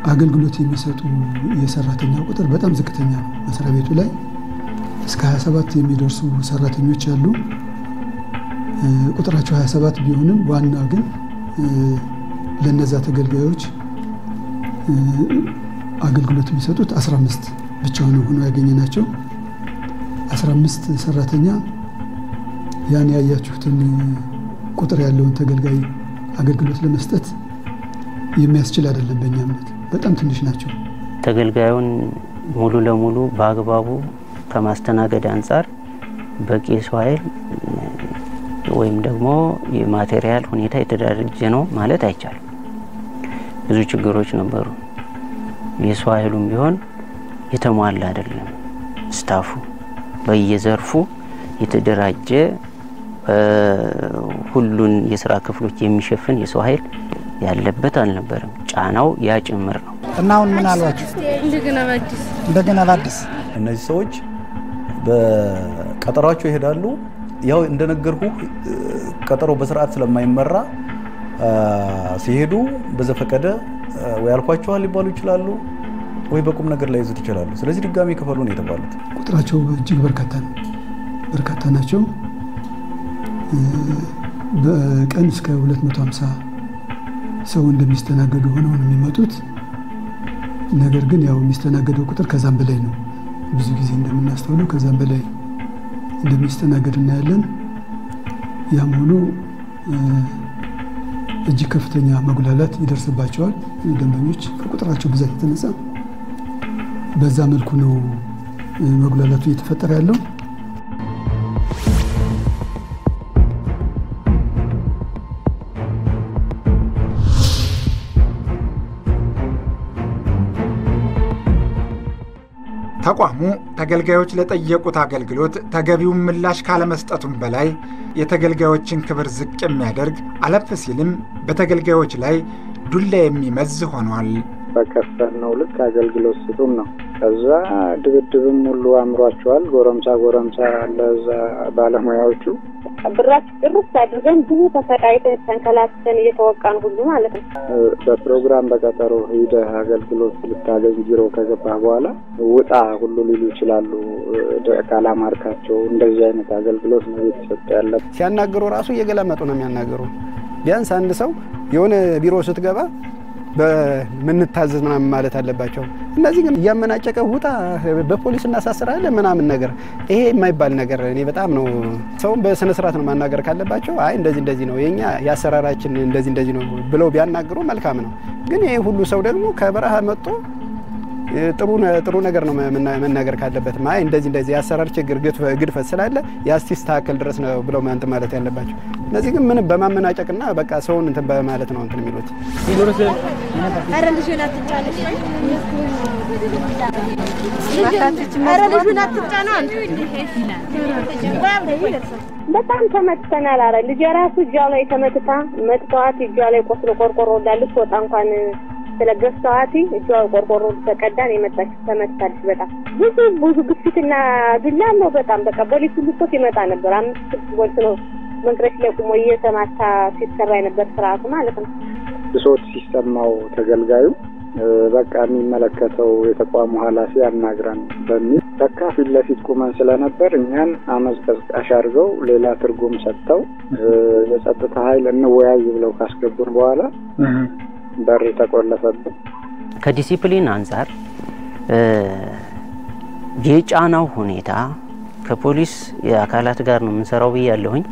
አገልግሎት የሚሰጡ የሰራተኛ ቁጥር በጣም ዝቅተኛ ነው። መስሪያ ቤቱ ላይ እስከ 27 የሚደርሱ ሰራተኞች አሉ። ቁጥራቸው 27 ቢሆንም ዋና ግን ለነዛ ተገልጋዮች አገልግሎት የሚሰጡት 15 ብቻ ሆኖ ያገኘናቸው 15 ሰራተኛ ያን ያያችሁትን ቁጥር ያለውን ተገልጋይ አገልግሎት ለመስጠት የሚያስችል አይደለም። በእኛ እምነት በጣም ትንሽ ናቸው። ተገልጋዩን ሙሉ ለሙሉ በአግባቡ ከማስተናገድ አንፃር በቂ ሰው ኃይል ወይም ደግሞ የማቴሪያል ሁኔታ የተደራጀ ነው ማለት አይቻልም። ብዙ ችግሮች ነበሩ። የሰው ኃይሉም ቢሆን የተሟላ አይደለም። ስታፉ በየዘርፉ የተደራጀ ሁሉን የሥራ ክፍሎች የሚሸፍን የሰው ኃይል ያለበት አልነበረም። ጫናው ያ ጭምር ነው። እና አሁን ምን አሏችሁ? እንደገና በአዲስ እነዚህ ሰዎች በቀጠሯቸው ይሄዳሉ። ያው እንደነገርኩ ቀጠሮ በስርዓት ስለማይመራ ሲሄዱ በዘፈቀደ ወይ አልኳቸዋል ሊባሉ ይችላሉ ወይ በቁም ነገር ላይ ይዙት ይችላሉ። ስለዚህ ድጋሚ ክፈሉ ነው የተባሉት። ቁጥራቸው እጅግ በርካታ ናቸው። በቀን እስከ 250 ሰው እንደሚስተናገዱ ሆነው ነው የሚመጡት። ነገር ግን ያው የሚስተናገደው ቁጥር ከዛም በላይ ነው። ብዙ ጊዜ እንደምናስተውለው ከዛም በላይ እንደሚስተናገድ እናያለን። ያም ሆኖ እጅግ ከፍተኛ መጉላላት ይደርስባቸዋል ደንበኞች ከቁጥራቸው ብዛት የተነሳ። በዛ መልኩ ነው መጉላላቱ እየተፈጠረ ያለው። ተቋሙ ተገልጋዮች ለጠየቁት አገልግሎት ተገቢውን ምላሽ ካለመስጠቱም በላይ የተገልጋዮችን ክብር ዝቅ የሚያደርግ አለፍ ሲልም በተገልጋዮች ላይ ዱላ የሚመዝ ሆኗል። በከፈልነው ልክ አገልግሎት ስጡም ነው። ከዛ ድብድብም ሁሉ አምሯቸዋል። ጎረምሳ ለዛ ባለሙያዎቹ ብራች ጭርስ አድርገን ብዙ ተሰቃይተን ተንከላተን እየተወቃን ሁሉ ማለት ነው። በፕሮግራም በቀጠሮ ሄደህ አገልግሎት ልታገኝ ቢሮ ከገባህ በኋላ ውጣ ሁሉ ሊሉ ይችላሉ። ካላማርካቸው እንደዚህ አይነት አገልግሎት ነው እየተሰጠ ያለ። ሲያናግሩ ራሱ እየገላመጡ ነው የሚያናግሩ። ቢያንስ አንድ ሰው የሆነ ቢሮ ስትገባ በምንታዘዝ ምናምን ማለት አለባቸው። እነዚህ ግን እያመናጨቀ ውጣ በፖሊስ እናሳስራለን ምናምን ነገር፣ ይሄ የማይባል ነገር። እኔ በጣም ነው ሰውን በስነ ስርዓት ነው ማናገር ካለባቸው። አይ እንደዚህ ነው የኛ ያሰራራችን እንደዚህ ነው ብለው ቢያናግሩ መልካም ነው። ግን ይሄ ሁሉ ሰው ደግሞ ከበረሃ መጥቶ ጥሩ ነገር ነው መናገር ካለበት። ማይ እንደዚህ ያሰራር ችግር ግድፈት ስላለ ያስቲስተካከል ድረስ ነው ብለው እንትን ማለት ያለባቸው። እነዚህ ግን ምን በማመናጨቅና በቃ ሰውን እንትን በማለት ነው እንትን የሚሉት። በጣም ተመትተናል። አረ ልጅ ራሱ እጇ ላይ መጥተዋት እጇ ላይ ቆስሎ ቆርቆሮ እንዳለች ወጣ እንኳን ስለገስተዋት እጇ ቆርቆሮ ተቀዳን የመጣች ተመታለች። በጣም ብዙ ግፊትና ዱላ ነው። በጣም በቃ ፖሊስ ሁሉ ይመጣ ነበር። 5 ወልት ነው መንገድ ላይ ቆሞ እየተማታ ሲሰራ የነበር ስርዓቱ ማለት ነው። ብሶት ሲሰማው ተገልጋዩ በቃ የሚመለከተው የተቋሙ ኃላፊ ያናግራን በሚል በቃ ፊት ለፊት ቁመን ስለነበር እኛን አመፅ ቀስቃሽ አድርገው ሌላ ትርጉም ሰጥተው የጸጥታ ኃይል እንወያይ ብለው ካስገቡን በኋላ በር ተቆለፈብን። ከዲሲፕሊን አንፃር የጫናው ሁኔታ ከፖሊስ የአካላት ጋር ነው የምንሰራው ብያለሁኝ።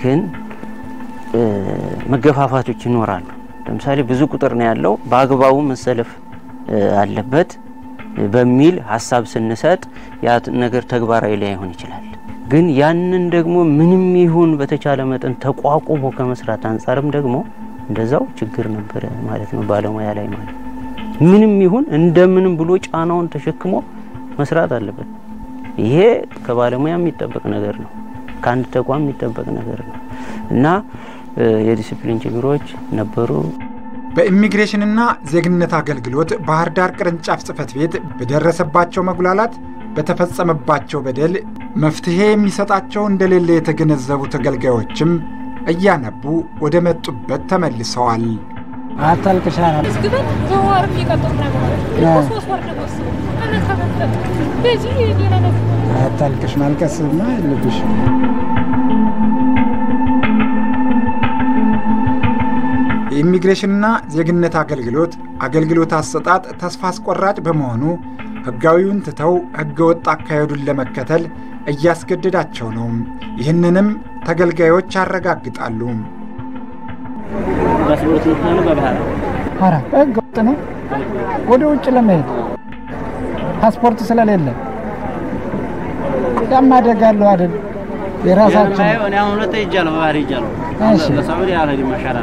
ግን መገፋፋቶች ይኖራሉ። ለምሳሌ ብዙ ቁጥር ነው ያለው በአግባቡ መሰለፍ አለበት በሚል ሐሳብ ስንሰጥ ያ ነገር ተግባራዊ ላይሆን ይችላል። ግን ያንን ደግሞ ምንም ይሁን በተቻለ መጠን ተቋቁሞ ከመስራት አንፃርም ደግሞ እንደዛው ችግር ነበር ማለት ነው። ባለሙያ ላይ ማለት ምንም ይሁን እንደምንም ብሎ ጫናውን ተሸክሞ መስራት አለበት። ይሄ ከባለሙያ የሚጠበቅ ነገር ነው፣ ከአንድ ተቋም የሚጠበቅ ነገር ነው እና የዲሲፕሊን ችግሮች ነበሩ። በኢሚግሬሽንና ዜግነት አገልግሎት ባህር ዳር ቅርንጫፍ ጽሕፈት ቤት በደረሰባቸው መጉላላት በተፈጸመባቸው በደል መፍትሄ የሚሰጣቸው እንደሌለ የተገነዘቡ ተገልጋዮችም እያነቡ ወደ መጡበት ተመልሰዋል። አታልቅሻና እስግበን ተዋር ይቀጥሩ ነው ሶስት ወር ደስ በዚህ ሌላ አታልቅሽ ማልቀስማ የለብሽ። የኢሚግሬሽንና ዜግነት አገልግሎት አሰጣጥ ተስፋ አስቆራጭ በመሆኑ ሕጋዊውን ትተው ሕገወጥ አካሄዱን ለመከተል እያስገደዳቸው ነው። ይህንንም ተገልጋዮች ያረጋግጣሉ። ፓስፖርት ነው በባህር ሕገወጥ ነው። ወደ ውጭ ለመሄድ ፓስፖርት ስለሌለ ያማደጋሉ አይደል? የራሳቸው እኔ አሁን ሁለት ይጃለው በባህር ይጃለው በሳዑዲ አረቢያ ማሻራ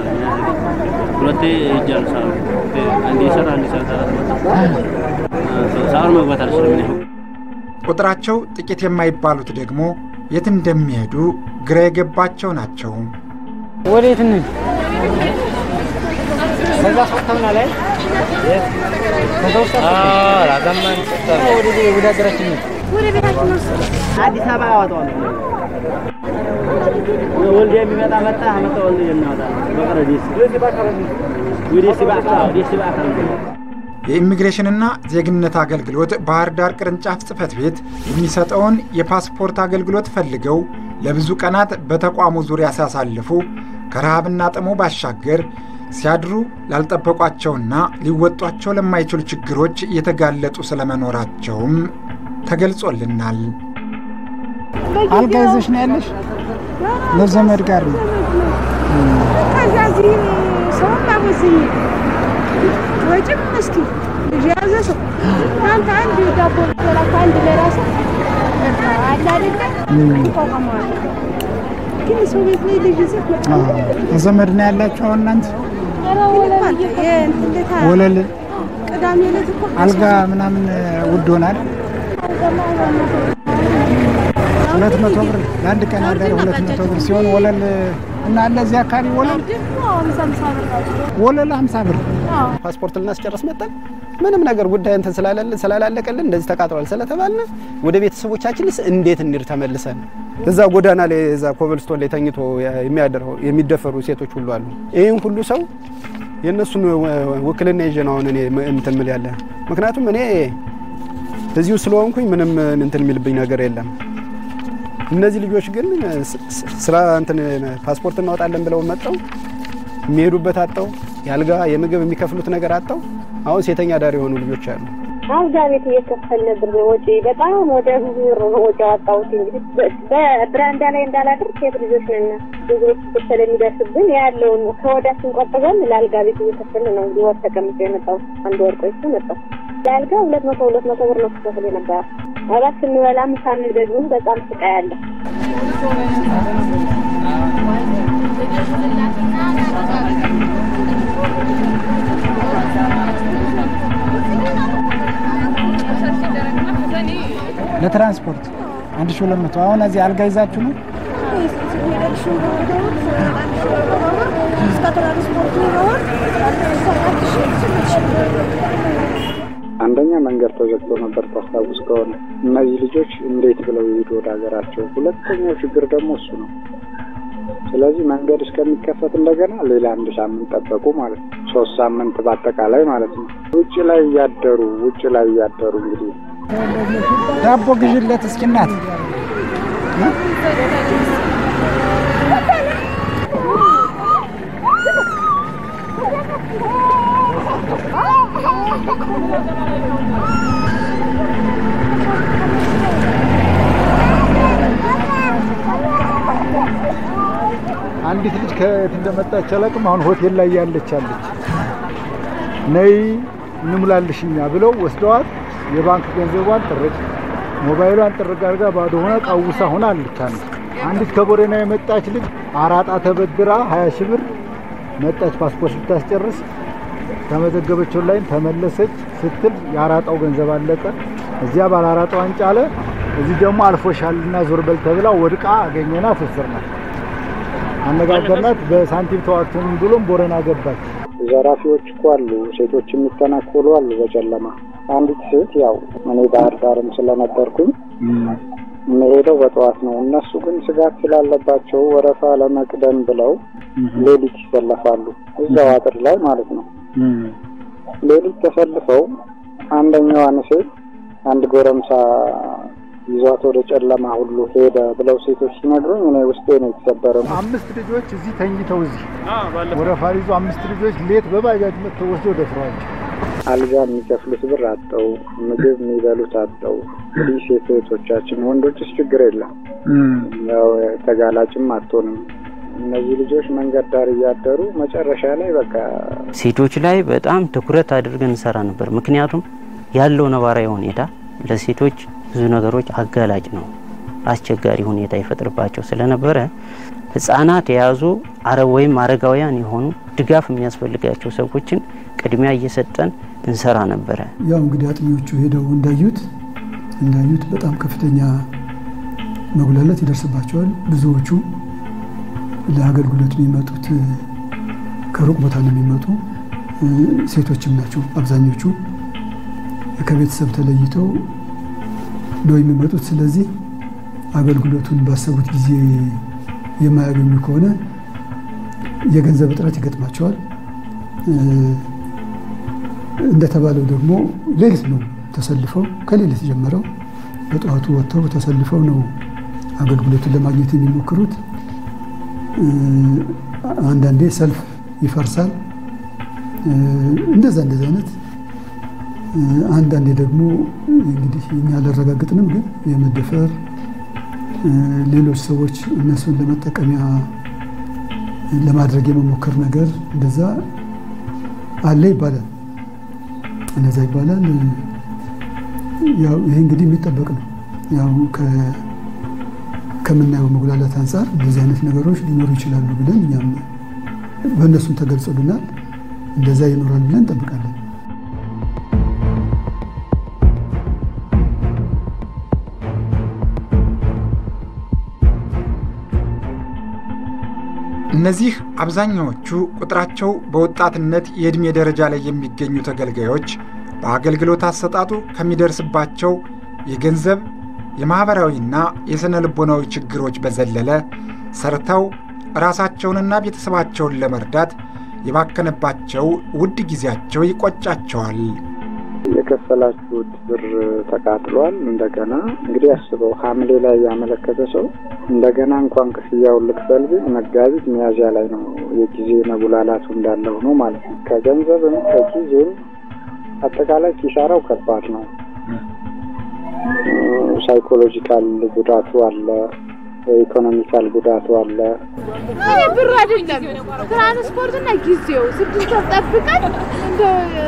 ሁለቴ ይጃል ሳሩ አንዴ ሰራ ሳሩ መግባት አልችልም። ቁጥራቸው ጥቂት የማይባሉት ደግሞ የት እንደሚሄዱ ግራ የገባቸው ናቸው። ወዴት ነን? ከዛ ሶስተኛ ላይ ራዛማን ወደ ሀገራችን ወደ ቤታችን ነው። አዲስ አበባ ያወጣዋል። ወልዴ የሚመጣ መጣ አመጣ ወልዴ እናወጣ በቀረዲስ ወዲስ ባካ የኢሚግሬሽንና ዜግነት አገልግሎት ባህር ዳር ቅርንጫፍ ጽሕፈት ቤት የሚሰጠውን የፓስፖርት አገልግሎት ፈልገው ለብዙ ቀናት በተቋሙ ዙሪያ ሲያሳልፉ ከረሃብና ጥሙ ባሻገር ሲያድሩ ላልጠበቋቸውና ሊወጧቸው ለማይችሉ ችግሮች የተጋለጡ ስለመኖራቸውም ተገልጾልናል። አልጋ ይዘሽ ነው ያለሽ? ለዘመድ ጋር ነው። ከዛዚ ሰው ማበዝኝ ወጭም እስኪ ያዘ ሰው አንተ አንድ ዳቦ ተላካ አንድ ለራስ አለ አይደል? ቆቀማው ግን ሰው ቤት ላይ ልጅ ዘመድ ነው ያላችሁ እናንተ? ወለል ቅዳሜ ዕለት እኮ አልጋ ምናምን ውድ ሆናል። 200 ብር ለአንድ ቀን አዳር 200 ብር ሲሆን ወለል እና ለዚህ አካባቢ ወለል 50 ብር ፓስፖርት ልናስጨርስ መጣን። ምንም ነገር ጉዳይ እንትን ስላላለቀልን እንደዚህ ተቃጥሯል ስለተባልን ወደ ቤተሰቦቻችንስ እንዴት እንድር ተመልሰን እዛ ጎዳና ላይ እዛ ኮብልስቶን ላይ ተኝቶ የሚደፈሩ ሴቶች ሁሉ አሉ። ይሄን ሁሉ ሰው የነሱን ወክልና ይጀናውን እኔ እንትን ምል ያለ ምክንያቱም እኔ እዚሁ ስለሆንኩኝ ምንም እንትን የሚልብኝ ነገር የለም። እነዚህ ልጆች ግን ስራ እንትን ፓስፖርት እናወጣለን ብለው መጣው የሚሄዱበት አጣው ያልጋ የምግብ የሚከፍሉት ነገር አጣው። አሁን ሴተኛ ዳር የሆኑ ልጆች አሉ። አልጋ ቤት እየከፈልን ብር ወጪ በጣም ወደ ብዙ ወጪ አጣውት። እንግዲህ በብራንዳ ላይ እንዳላድር ሴት ልጆች ነን ብዙዎች ስለሚደርስብን ያለውን ከወዳችን ቆጥበን ለአልጋ ቤት እየከፈልን ነው ወር ተቀምጬ የመጣው። አንድ ወር ቆይቶ መጣው ለአልጋ 200 ብር ነው ተከፍሎ ነበር። አራት ስንበላ ምሳን ደግሞ በጣም ስቃይ አለ። ለትራንስፖርት 1200 አሁን እዚህ አልጋ ይዛችሁ ነው? አንደኛ መንገድ ተዘግቶ ነበር ታስታውስ ከሆነ እነዚህ ልጆች እንዴት ብለው ይሄዱ ወደ ሀገራቸው። ሁለተኛው ችግር ደግሞ እሱ ነው። ስለዚህ መንገድ እስከሚከፈት እንደገና ሌላ አንድ ሳምንት ጠበቁ ማለት ነው። 3 ሳምንት በአጠቃላይ ማለት ነው። ውጭ ላይ ያደሩ እንግዲህ ዳቦ ግዥለት እስኪ እናት አንዲት ልጅ ከየት እንደመጣች አላውቅም። አሁን ሆቴል ላይ ያለች ነይ እንሙላልሽኛ ብለው ወስደዋት የባንክ ገንዘቧን ጥርቅ ሞባይሏን ጥርቅ አድርጋ ባዶ ሆና ቃውሳ ሆና አለች። አንዲት ከቦረና የመጣች ልጅ አራጣ ተበድራ 20 ሺህ ብር መጣች ፓስፖርት ልታስጨርስ ተመዘገበችው ላይ ተመለሰች ስትል ያራጣው ገንዘብ አለቀ። እዚያ ባላራጣው አንጫለ እዚህ ደግሞ አልፎሻልና ዞር በል ተብላ ወድቃ አገኘናት ወሰድናት አነጋገርናት በሳንቲም ተዋክተን ብሎም ቦረና ገባች። ዘራፊዎች እኮ አሉ፣ ሴቶች የሚተናኮሉ አሉ በጨለማ። አንዲት ሴት ያው እኔ ባህር ዳርም ስለነበርኩኝ የምሄደው በጠዋት ነው። እነሱ ግን ስጋት ስላለባቸው ወረፋ ለመቅደም ብለው ሌሊት ይሰለፋሉ እዛው አጥር ላይ ማለት ነው። ሌሊት ተሰልፈው አንደኛዋን ሴት አንድ ጎረምሳ ይዟት ወደ ጨለማ ሁሉ ሄደ ብለው ሴቶች ሲነግሩኝ እኔ ውስጤ ነው የተሰበረው። 5 ልጆች እዚህ ተኝተው እዚህ ወረፋ ይዞ 5 ልጆች ሌት በባጃጅ መጥተው ወስደው ደፍረዋቸው አልጋ የሚከፍሉት ብር አጣው፣ ምግብ የሚበሉት አጣው። እንግዲህ ሴቶቻችን ወንዶችስ ችግር የለም ያው ተጋላጭም አትሆንም። እነዚህ ልጆች መንገድ ዳር እያደሩ መጨረሻ ላይ በቃ ሴቶች ላይ በጣም ትኩረት አድርገን እንሰራ ነበር። ምክንያቱም ያለው ነባራዊ ሁኔታ ለሴቶች ብዙ ነገሮች አጋላጭ ነው፣ አስቸጋሪ ሁኔታ ይፈጥርባቸው ስለነበረ ህፃናት የያዙ አረብ ወይም አረጋውያን የሆኑ ድጋፍ የሚያስፈልጋቸው ሰዎችን ቅድሚያ እየሰጠን እንሰራ ነበረ። ያው እንግዲህ አጥኚዎቹ ሄደው እንዳዩት በጣም ከፍተኛ መጉላላት ይደርስባቸዋል። ብዙዎቹ ለአገልግሎት የሚመጡት ከሩቅ ቦታ ነው የሚመጡ፣ ሴቶችም ናቸው አብዛኞቹ። ከቤተሰብ ተለይተው ነው የሚመጡት። ስለዚህ አገልግሎቱን ባሰቡት ጊዜ የማያገኙ ከሆነ የገንዘብ እጥረት ይገጥማቸዋል። እንደተባለው ደግሞ ሌሊት ነው ተሰልፈው ከሌሊት ጀምረው በጠዋቱ ወጥተው ተሰልፈው ነው አገልግሎቱን ለማግኘት የሚሞክሩት። አንዳንዴ ሰልፍ ይፈርሳል። እንደዛ አይነት አንዳንዴ ደግሞ እንግዲህ እኛ አላረጋግጥንም፣ ግን የመደፈር ሌሎች ሰዎች እነሱን ለመጠቀሚያ ለማድረግ የመሞከር ነገር እንደዛ አለ ይባላል። እንደዛ ይባላል። ያው ይሄ እንግዲህ የሚጠበቅ ነው። ያው ከምናየው መጉላላት አንፃር እንደዚህ አይነት ነገሮች ሊኖሩ ይችላሉ ብለን እኛም በእነሱም ተገልጾልናል። እንደዛ ይኖራል ብለን እንጠብቃለን። እነዚህ አብዛኛዎቹ ቁጥራቸው በወጣትነት የዕድሜ ደረጃ ላይ የሚገኙ ተገልጋዮች በአገልግሎት አሰጣጡ ከሚደርስባቸው የገንዘብ የማህበራዊና የስነ ልቦናዊ ችግሮች በዘለለ ሰርተው ራሳቸውንና ቤተሰባቸውን ለመርዳት የባከነባቸው ውድ ጊዜያቸው ይቆጫቸዋል። የከፈላችሁት ብር ተቃጥሏል። እንደገና እንግዲህ አስበው ሐምሌ ላይ ያመለከተ ሰው እንደገና እንኳን ክፍያውን ልክፈል ቢል መጋቢት ሚያዝያ ላይ ነው የጊዜ መጉላላቱ እንዳለው ነው ማለት ነው። ከገንዘብም ከጊዜም አጠቃላይ ኪሳራው ከባድ ነው። ሳይኮሎጂካል ጉዳቱ አለ፣ ኢኮኖሚካል ጉዳቱ አለ። ብር አይደለም ትራንስፖርትና ጊዜው 6 ወር ጠብቀን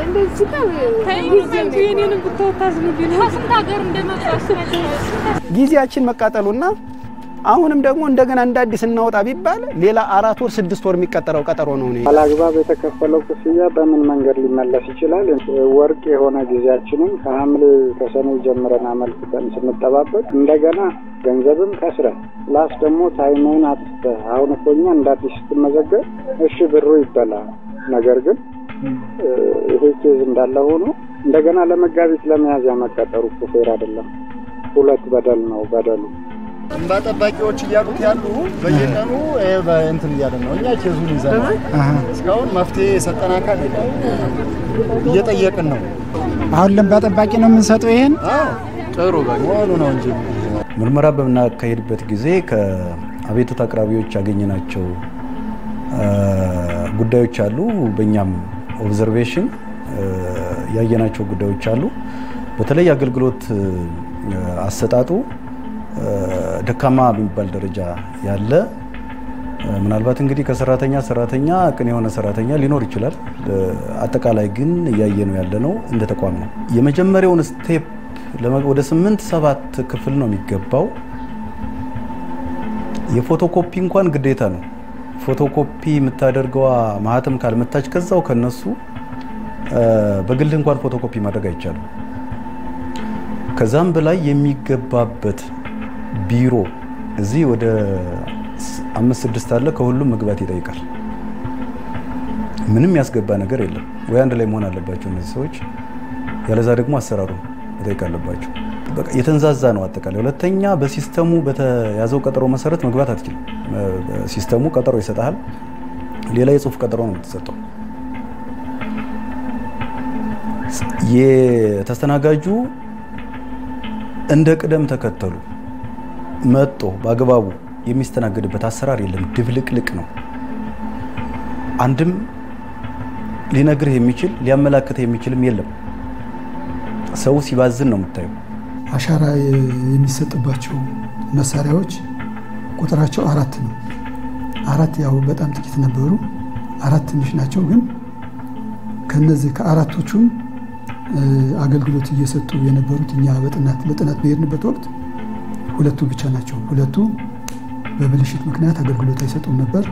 እንደዚህ ጊዜው የኔንም ብትወጣስ ነው ስንት ሀገር እንደመጣስ ጊዜያችን መቃጠሉና አሁንም ደግሞ እንደገና እንዳዲስ እናወጣ ቢባል ሌላ 4 ወር 6 ወር የሚቀጠረው ቀጠሮ ነው። አላግባብ የተከፈለው ክፍያ በምን መንገድ ሊመለስ ይችላል? ወርቅ የሆነ ጊዜያችንን ከሐምሌ ከሰኔ ጀምረን አመልክተን ስንጠባበቅ እንደገና ገንዘብም ከስረ ላስ ደግሞ ታይምን አጥተህ አሁን እኮ እኛ እንዳዲስ ስትመዘገብ እሺ ብሩ ይበላ። ነገር ግን ይሄ ኬዝ እንዳለ ሆኖ እንደገና ለመጋቢት ለሚያዝያ መቀጠሩ ፌር አይደለም። ሁለት በደል ነው በደሉ። እንባ ጠባቂዎች እያሉት ያሉ በየቀኑ እንትን እያለ ነው። እኛ ኬዙን ይዘናል። እስካሁን መፍትሄ የሰጠን አካል የለም። እየጠየቅን ነው። አሁን እንባ ጠባቂ ነው የምንሰጠው። ይሄን ጥሩ ባይሆን ነው እንጂ ምርመራ በምናካሄድበት ጊዜ ከአቤቱታ አቅራቢዎች ያገኘናቸው ጉዳዮች አሉ። በእኛም ኦብዘርቬሽን ያየናቸው ጉዳዮች አሉ። በተለይ አገልግሎት አሰጣጡ ደካማ በሚባል ደረጃ ያለ ምናልባት እንግዲህ ከሰራተኛ ቅን የሆነ ሰራተኛ ሊኖር ይችላል። አጠቃላይ ግን እያየነው ያለነው እንደ ተቋም ነው። የመጀመሪያውን ስቴፕ ወደ 8-7 ክፍል ነው የሚገባው። የፎቶኮፒ እንኳን ግዴታ ነው። ፎቶኮፒ የምታደርገዋ ማህተም ካልመታች ከዛው ከነሱ በግል እንኳን ፎቶኮፒ ማድረግ አይቻልም። ከዛም በላይ የሚገባበት ቢሮ እዚህ ወደ 5-6 አለ። ከሁሉም መግባት ይጠይቃል። ምንም ያስገባ ነገር የለም። ወይ አንድ ላይ መሆን አለባቸው እነዚህ ሰዎች፣ ያለዛ ደግሞ አሰራሩ መጠየቅ አለባቸው። በቃ የተንዛዛ ነው አጠቃላይ። ሁለተኛ በሲስተሙ በተያዘው ቀጠሮ መሰረት መግባት አትችልም። ሲስተሙ ቀጠሮ ይሰጣል። ሌላ የጽሁፍ ቀጠሮ ነው የምትሰጠው። የተስተናጋጁ እንደ ቅደም ተከተሉ መጥቶ በአግባቡ የሚስተናገድበት አሰራር የለም። ድብልቅልቅ ነው። አንድም ሊነግርህ የሚችል ሊያመላክትህ የሚችልም የለም። ሰው ሲባዝን ነው የምታየው። አሻራ የሚሰጥባቸው መሳሪያዎች ቁጥራቸው 4 ነው። 4 ያው በጣም ጥቂት ነበሩ። 4 ትንሽ ናቸው። ግን ከነዚህ ከአራቶቹም አገልግሎት እየሰጡ የነበሩት እኛ ለጥናት በሄድንበት ወቅት 2 ብቻ ናቸው። 2 በብልሽት ምክንያት አገልግሎት አይሰጡም ነበር።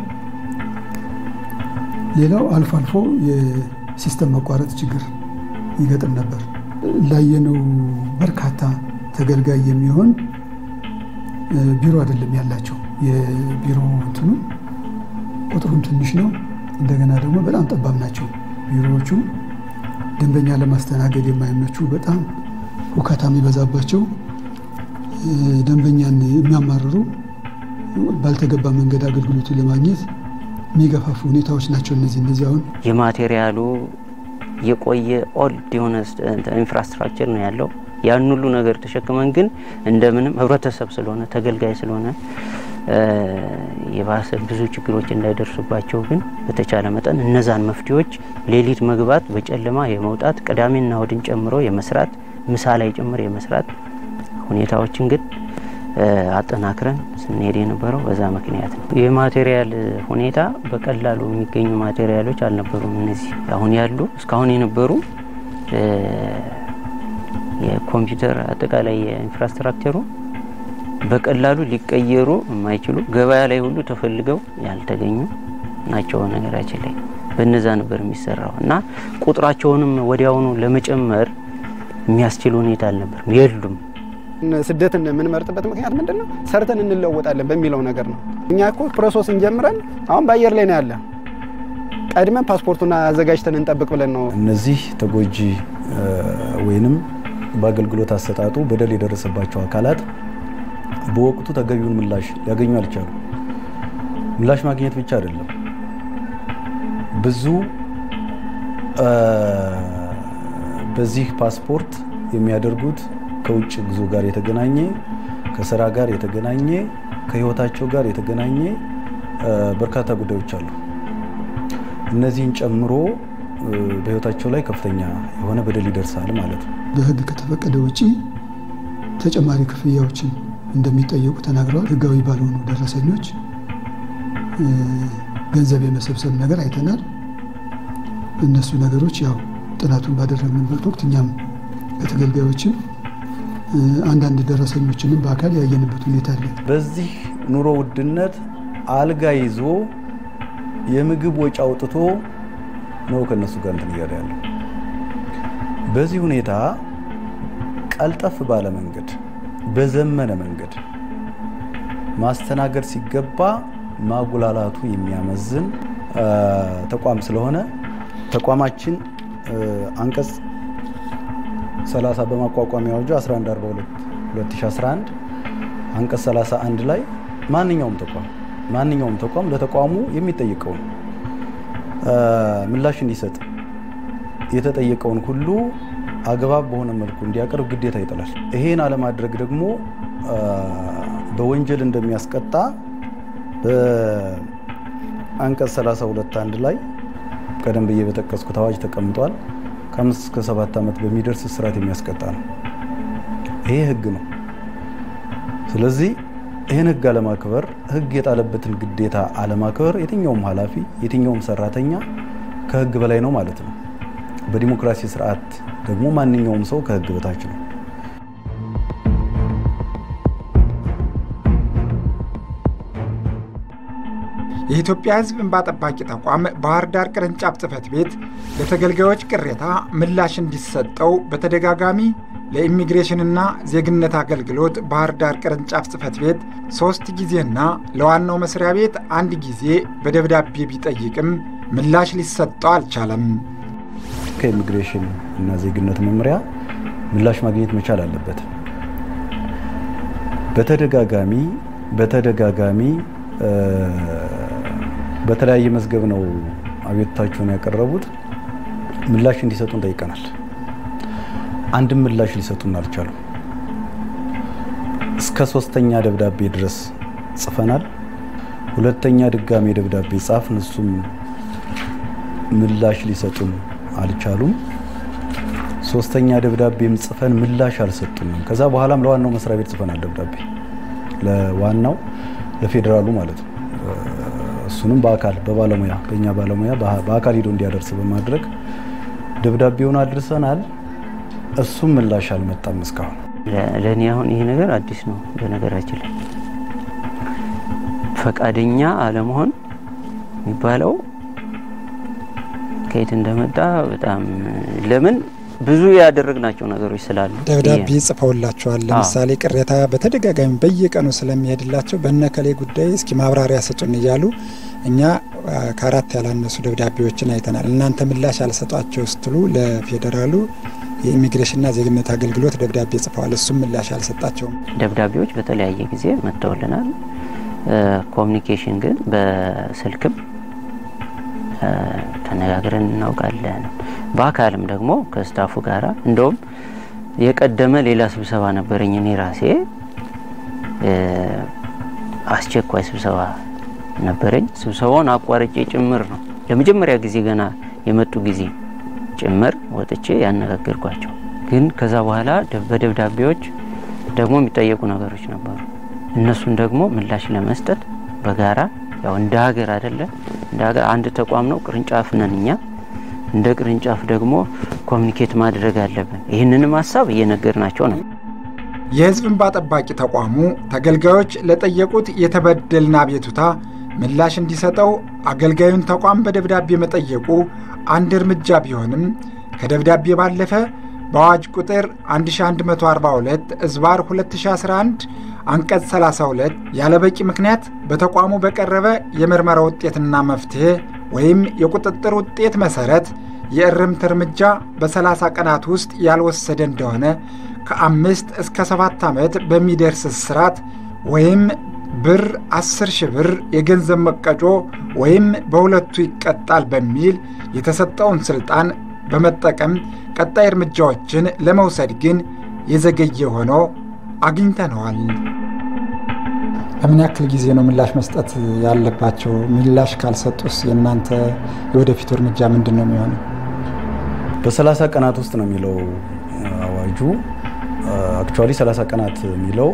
ሌላው አልፎ አልፎ የሲስተም መቋረጥ ችግር ይገጥም ነበር። ላየነው በርካታ ተገልጋይ የሚሆን ቢሮ አይደለም ያላቸው። የቢሮ እንትኑ ቁጥሩም ትንሽ ነው። እንደገና ደግሞ በጣም ጠባብ ናቸው ቢሮዎቹ። ደንበኛ ለማስተናገድ የማይመቹ በጣም ሁከታ የሚበዛባቸው ደንበኛን የሚያማርሩ ባልተገባ መንገድ አገልግሎቱ ለማግኘት የሚገፋፉ ሁኔታዎች ናቸው። እነዚህ አሁን የማቴሪያሉ የቆየ ኦልድ የሆነ ኢንፍራስትራክቸር ነው ያለው። ያን ሁሉ ነገር ተሸክመን ግን እንደምንም ህብረተሰብ ስለሆነ ተገልጋይ ስለሆነ የባሰ ብዙ ችግሮች እንዳይደርሱባቸው ግን በተቻለ መጠን እነዛን መፍትሄዎች ሌሊት መግባት በጨለማ የመውጣት ቅዳሜና እሁድን ጨምሮ የመስራት ምሳ ላይ ጭምር የመስራት ሁኔታዎችን ግን አጠናክረን ስንሄድ የነበረው በዛ ምክንያት ነው። የማቴሪያል ሁኔታ በቀላሉ የሚገኙ ማቴሪያሎች አልነበሩም። እነዚህ አሁን ያሉ እስካሁን የነበሩ የኮምፒውተር አጠቃላይ የኢንፍራስትራክቸሩ በቀላሉ ሊቀየሩ የማይችሉ ገበያ ላይ ሁሉ ተፈልገው ያልተገኙ ናቸው። ነገራችን ላይ በእነዛ ነበር የሚሰራው እና ቁጥራቸውንም ወዲያውኑ ለመጨመር የሚያስችል ሁኔታ አልነበርም፣ የሉም። ስደትን የምንመርጥበት ምክንያት ምንድነው? ሰርተን እንለወጣለን በሚለው ነገር ነው። እኛ እኮ ፕሮሰስን ጀምረን አሁን በአየር ላይ ነው ያለ። ቀድመን ፓስፖርቱን አዘጋጅተን እንጠብቅ ብለን ነው። እነዚህ ተጎጂ ወይንም በአገልግሎት አሰጣጡ በደል የደረሰባቸው አካላት በወቅቱ ተገቢውን ምላሽ ሊያገኙ አልቻሉ። ምላሽ ማግኘት ብቻ አይደለም፣ ብዙ በዚህ ፓስፖርት የሚያደርጉት ከውጭ ጉዞ ጋር የተገናኘ ከስራ ጋር የተገናኘ ከህይወታቸው ጋር የተገናኘ በርካታ ጉዳዮች አሉ። እነዚህን ጨምሮ በህይወታቸው ላይ ከፍተኛ የሆነ በደል ይደርሳል ማለት ነው። በህግ ከተፈቀደ ውጪ ተጨማሪ ክፍያዎችን እንደሚጠየቁ ተናግረዋል። ህጋዊ ባልሆኑ ደረሰኞች ገንዘብ የመሰብሰብ ነገር አይተናል። እነሱ ነገሮች ያው ጥናቱን ባደረግንበት ወቅት እኛም ከተገልጋዮችም አንዳንድ ደረሰኞችንም በአካል ያየንበት ሁኔታ አለ። በዚህ ኑሮ ውድነት አልጋ ይዞ የምግብ ወጪ አውጥቶ ነው ከነሱ ጋር እንትን እያለ ያለው። በዚህ ሁኔታ ቀልጠፍ ባለ መንገድ በዘመነ መንገድ ማስተናገድ ሲገባ ማጉላላቱ የሚያመዝን ተቋም ስለሆነ ተቋማችን አንቀጽ 30 በማቋቋሚያ አዋጁ 1142/2011 አንቀጽ 31 ላይ ማንኛውም ተቋም ለተቋሙ የሚጠይቀው ምላሽ እንዲሰጥ የተጠየቀውን ሁሉ አግባብ በሆነ መልኩ እንዲያቀርብ ግዴታ ይጥላል። ይሄን አለማድረግ ደግሞ በወንጀል እንደሚያስቀጣ በአንቀጽ 32(1) ላይ ቀደም ብዬ በጠቀስኩት አዋጅ ተቀምጧል። ከ5 እስከ 7 ዓመት በሚደርስ እስራት የሚያስቀጣ ነው። ይሄ ህግ ነው። ስለዚህ ይሄን ህግ አለማክበር፣ ህግ የጣለበትን ግዴታ አለማክበር የትኛውም ኃላፊ የትኛውም ሰራተኛ ከህግ በላይ ነው ማለት ነው። በዲሞክራሲ ስርዓት ደግሞ ማንኛውም ሰው ከህግ በታች ነው። የኢትዮጵያ ሕዝብ እንባ ጠባቂ ተቋም ባህር ዳር ቅርንጫፍ ጽሕፈት ቤት ለተገልጋዮች ቅሬታ ምላሽ እንዲሰጠው በተደጋጋሚ ለኢሚግሬሽንና ዜግነት አገልግሎት ባህር ዳር ቅርንጫፍ ጽሕፈት ቤት 3 ጊዜና ለዋናው መስሪያ ቤት 1 ጊዜ በደብዳቤ ቢጠይቅም ምላሽ ሊሰጠው አልቻለም። ከኢሚግሬሽን እና ዜግነት መምሪያ ምላሽ ማግኘት መቻል አለበት። በተደጋጋሚ በተለያየ መዝገብ ነው አቤቱታቸውን ያቀረቡት። ምላሽ እንዲሰጡን ጠይቀናል። አንድም ምላሽ ሊሰጡን አልቻሉም። እስከ 3ኛ ደብዳቤ ድረስ ጽፈናል። 2ኛ ድጋሜ ደብዳቤ ጻፍን። እሱም ምላሽ ሊሰጡን አልቻሉም። 3ኛ ደብዳቤም ጽፈን ምላሽ አልሰጡንም። ከዛ በኋላም ለዋናው መስሪያ ቤት ጽፈናል ደብዳቤ፣ ለዋናው ለፌደራሉ ማለት ነው። እሱንም በአካል በባለሙያ በእኛ ባለሙያ በአካል ሄዶ እንዲያደርስ በማድረግ ደብዳቤውን አድርሰናል። እሱም ምላሽ አልመጣም እስካሁን። ለኔ አሁን ይሄ ነገር አዲስ ነው። በነገራችን ላይ ፈቃደኛ አለመሆን የሚባለው ከየት እንደመጣ በጣም ለምን ብዙ ያደረግናቸው ነገሮች ስላሉ ደብዳቤ ጽፈውላችኋል። ለምሳሌ ቅሬታ በተደጋጋሚ በየቀኑ ስለሚሄድላቸው በነከሌ ጉዳይ እስኪ ማብራሪያ ሰጡን እያሉ እኛ ከአራት ያላነሱ ደብዳቤዎችን አይተናል። እናንተ ምላሽ አልሰጧቸው ስትሉ ለፌዴራሉ የኢሚግሬሽንና ዜግነት አገልግሎት ደብዳቤ ጽፈዋል። እሱም ምላሽ አልሰጣቸውም። ደብዳቤዎች በተለያየ ጊዜ መጥተውልናል። ኮሙኒኬሽን ግን በስልክም ተነጋግረን እናውቃለን። በአካልም ደግሞ ከስታፉ ጋራ እንደውም የቀደመ ሌላ ስብሰባ ነበረኝ እኔ ራሴ አስቸኳይ ስብሰባ ነበረኝ። ስብሰባውን አቋርጬ ጭምር ነው ለመጀመሪያ ጊዜ ገና የመጡ ጊዜ ጭምር ወጥቼ ያነጋገርኳቸው። ግን ከዛ በኋላ በደብዳቤዎች ደግሞ የሚጠየቁ ነገሮች ነበሩ። እነሱን ደግሞ ምላሽ ለመስጠት በጋራ ያው እንደ ሀገር አይደለ እንደ ሀገር አንድ ተቋም ነው፣ ቅርንጫፍ ነን እኛ። እንደ ቅርንጫፍ ደግሞ ኮሙኒኬት ማድረግ አለብን። ይህንንም ሐሳብ እየነገርናቸው ነው። የሕዝብ እንባ ጠባቂ ተቋሙ ተገልጋዮች ለጠየቁት የተበደልና አቤቱታ ምላሽ እንዲሰጠው አገልጋዩን ተቋም በደብዳቤ መጠየቁ አንድ እርምጃ ቢሆንም ከደብዳቤ ባለፈ በአዋጅ ቁጥር 1142 ዝባር 2011 አንቀጽ 32 ያለበቂ ምክንያት በተቋሙ በቀረበ የምርመራ ውጤትና መፍትሄ ወይም የቁጥጥር ውጤት መሰረት የእርምት እርምጃ በ30 ቀናት ውስጥ ያልወሰደ እንደሆነ ከ5 እስከ 7 ዓመት በሚደርስ እስራት ወይም ብር 10,000 ብር የገንዘብ መቀጮ ወይም በሁለቱ ይቀጣል በሚል የተሰጠውን ስልጣን በመጠቀም ቀጣይ እርምጃዎችን ለመውሰድ ግን የዘገየ ሆኖ አግኝተነዋል። በምን ያክል ጊዜ ነው ምላሽ መስጠት ያለባቸው? ምላሽ ካልሰጡስ የእናንተ የወደፊቱ እርምጃ ምንድን ነው የሚሆነው? በ30 ቀናት ውስጥ ነው የሚለው አዋጁ። አክቹአሊ 30 ቀናት የሚለው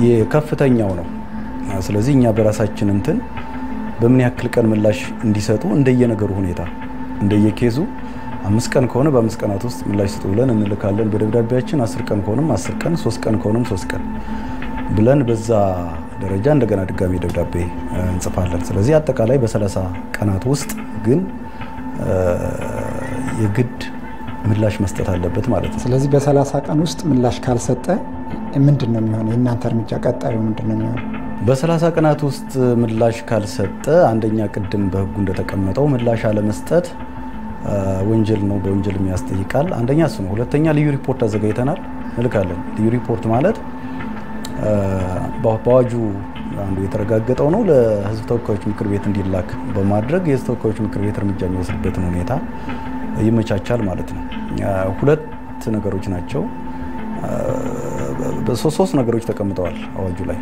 የከፍተኛው ነው። ስለዚህ እኛ በራሳችን እንትን በምን ያክል ቀን ምላሽ እንዲሰጡ እንደየነገሩ ሁኔታ እንደየኬዙ 5 ቀን ከሆነ በ5 ቀናት ውስጥ ምላሽ ስጡ ብለን እንልካለን በደብዳቤያችን። 10 ቀን ከሆነም 10 ቀን፣ 3 ቀን ከሆነም 3 ቀን ብለን በዛ ደረጃ እንደገና ድጋሚ ደብዳቤ እንጽፋለን። ስለዚህ አጠቃላይ በ30 ቀናት ውስጥ ግን የግድ ምላሽ መስጠት አለበት ማለት ነው። ስለዚህ በ30 ቀን ውስጥ ምላሽ ካልሰጠ ምንድን ነው የሚሆነው? የእናንተ እርምጃ ቀጣዩ ምንድን ነው የሚሆነው? በ30 ቀናት ውስጥ ምላሽ ካልሰጠ አንደኛ ቅድም በህጉ እንደተቀመጠው ምላሽ አለመስጠት ወንጀል ነው፣ በወንጀል የሚያስጠይቃል። አንደኛ እሱ ነው። ሁለተኛ ልዩ ሪፖርት አዘጋጅተናል እንልካለን። ልዩ ሪፖርት ማለት በአዋጁ አንዱ የተረጋገጠው ነው። ለህዝብ ተወካዮች ምክር ቤት እንዲላክ በማድረግ የህዝብ ተወካዮች ምክር ቤት እርምጃ የሚወስድበትን ሁኔታ ይመቻቻል ማለት ነው። ሁለት ነገሮች ናቸው። ሶስት ነገሮች ተቀምጠዋል አዋጁ ላይ።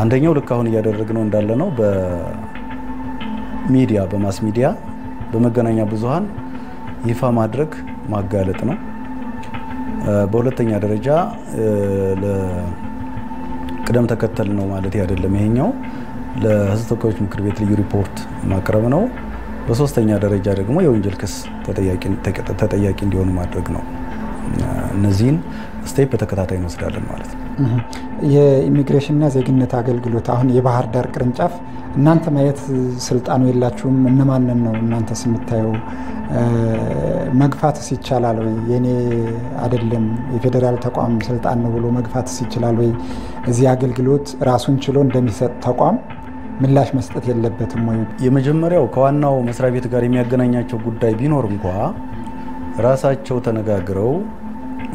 አንደኛው ልክ አሁን እያደረግነው እንዳለ ነው በሚዲያ በማስ ሚዲያ በመገናኛ ብዙሃን ይፋ ማድረግ ማጋለጥ ነው። በሁለተኛ ደረጃ ለቅደም ተከተል ነው ማለት አይደለም። ይሄኛው ለህዝብ ተወካዮች ምክር ቤት ልዩ ሪፖርት ማቅረብ ነው። በሶስተኛ ደረጃ ደግሞ የወንጀል ክስ ተጠያቂ እንዲሆኑ ማድረግ ነው። እነዚህን ስቴፕ በተከታታይ እንወስዳለን ማለት ነው። የኢሚግሬሽንና ዜግነት አገልግሎት አሁን የባህር ዳር ቅርንጫፍ እናንተ ማየት ስልጣኑ የላችሁም? እነማንን ነው እናንተስ የምታየው? መግፋትስ ይቻላል ወይ? የኔ አይደለም የፌዴራል ተቋም ስልጣን ነው ብሎ መግፋትስ ይችላል ወይ? እዚህ አገልግሎት ራሱን ችሎ እንደሚሰጥ ተቋም ምላሽ መስጠት የለበትም ወይ? የመጀመሪያው ከዋናው መስሪያ ቤት ጋር የሚያገናኛቸው ጉዳይ ቢኖር እንኳ ራሳቸው ተነጋግረው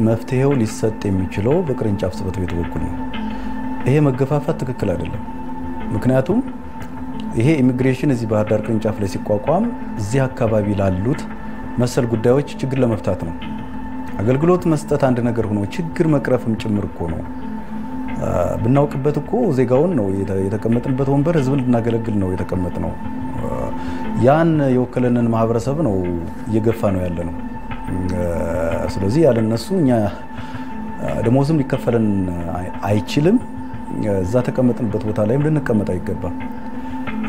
መፍትሄው ሊሰጥ የሚችለው በቅርንጫፍ ጽሕፈት ቤት በኩል ነው። ይሄ መገፋፋት ትክክል አይደለም። ምክንያቱም ይሄ ኢሚግሬሽን እዚህ ባህር ዳር ቅርንጫፍ ላይ ሲቋቋም እዚህ አካባቢ ላሉት መሰል ጉዳዮች ችግር ለመፍታት ነው። አገልግሎት መስጠት አንድ ነገር ሆኖ ችግር መቅረፍም ጭምር እኮ ነው። ብናውቅበት እኮ ዜጋውን ነው የተቀመጥንበት ወንበር ህዝብን ልናገለግል ነው የተቀመጥነው። ያን የወከለንን ማህበረሰብ ነው እየገፋ ነው ያለ ነው። ስለዚህ ያለ እነሱ እኛ ደሞዝም ሊከፈለን አይችልም። እዛ ተቀመጥንበት ቦታ ላይም ልንቀመጥ አይገባም።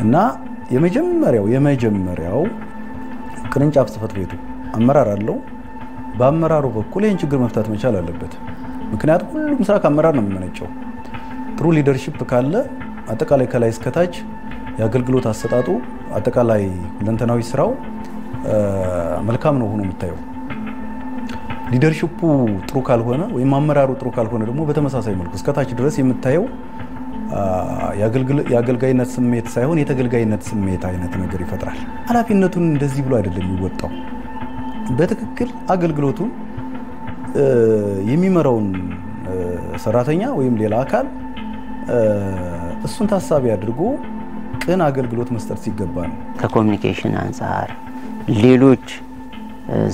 እና የመጀመሪያው ቅርንጫፍ ጽሕፈት ቤቱ አመራር አለው። በአመራሩ በኩል ይህን ችግር መፍታት መቻል አለበት። ምክንያቱም ሁሉም ስራ ከአመራር ነው የሚመነጨው። ጥሩ ሊደርሺፕ ካለ አጠቃላይ ከላይ እስከታች የአገልግሎት አሰጣጡ አጠቃላይ ሁለንተናዊ ስራው መልካም ነው ሆኖ የምታየው። ሊደርሺፑ ጥሩ ካልሆነ ወይም አመራሩ ጥሩ ካልሆነ ደግሞ በተመሳሳይ መልኩ እስከታች ድረስ የምታየው የአገልጋይነት ስሜት ሳይሆን የተገልጋይነት ስሜት አይነት ነገር ይፈጥራል። ኃላፊነቱን እንደዚህ ብሎ አይደለም የሚወጣው። በትክክል አገልግሎቱን የሚመራውን ሰራተኛ ወይም ሌላ አካል እሱን ታሳቢ አድርጎ ቅን አገልግሎት መስጠት ሲገባ ነው። ከኮሙኒኬሽን አንፃር ሌሎች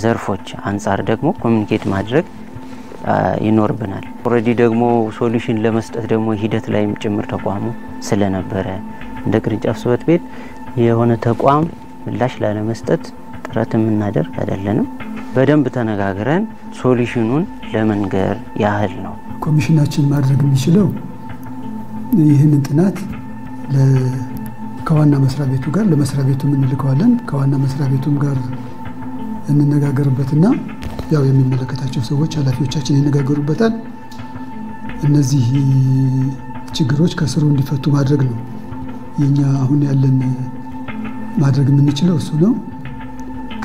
ዘርፎች አንፃር ደግሞ ኮሙኒኬት ማድረግ ይኖርብናል። ኦሬዲ ደግሞ ሶሉሽን ለመስጠት ደግሞ ሂደት ላይም ጭምር ተቋሙ ስለነበረ እንደ ቅርንጫፍ ጽሕፈት ቤት የሆነ ተቋም ምላሽ ላለመስጠት ጥረት የምናደርግ አይደለንም። በደንብ ተነጋግረን ሶሉሽኑን ለመንገር ያህል ነው። ኮሚሽናችን ማድረግ የሚችለው ይህንን ጥናት ከዋና መስሪያ ቤቱ ጋር ለመስሪያ ቤቱ እንልከዋለን። ከዋና መስሪያ ቤቱም ጋር እንነጋገርበትና ያው የሚመለከታቸው ሰዎች ኃላፊዎቻችን ይነጋገሩበታል። እነዚህ ችግሮች ከስሩ እንዲፈቱ ማድረግ ነው የኛ አሁን ያለን ማድረግ የምንችለው እሱ ነው።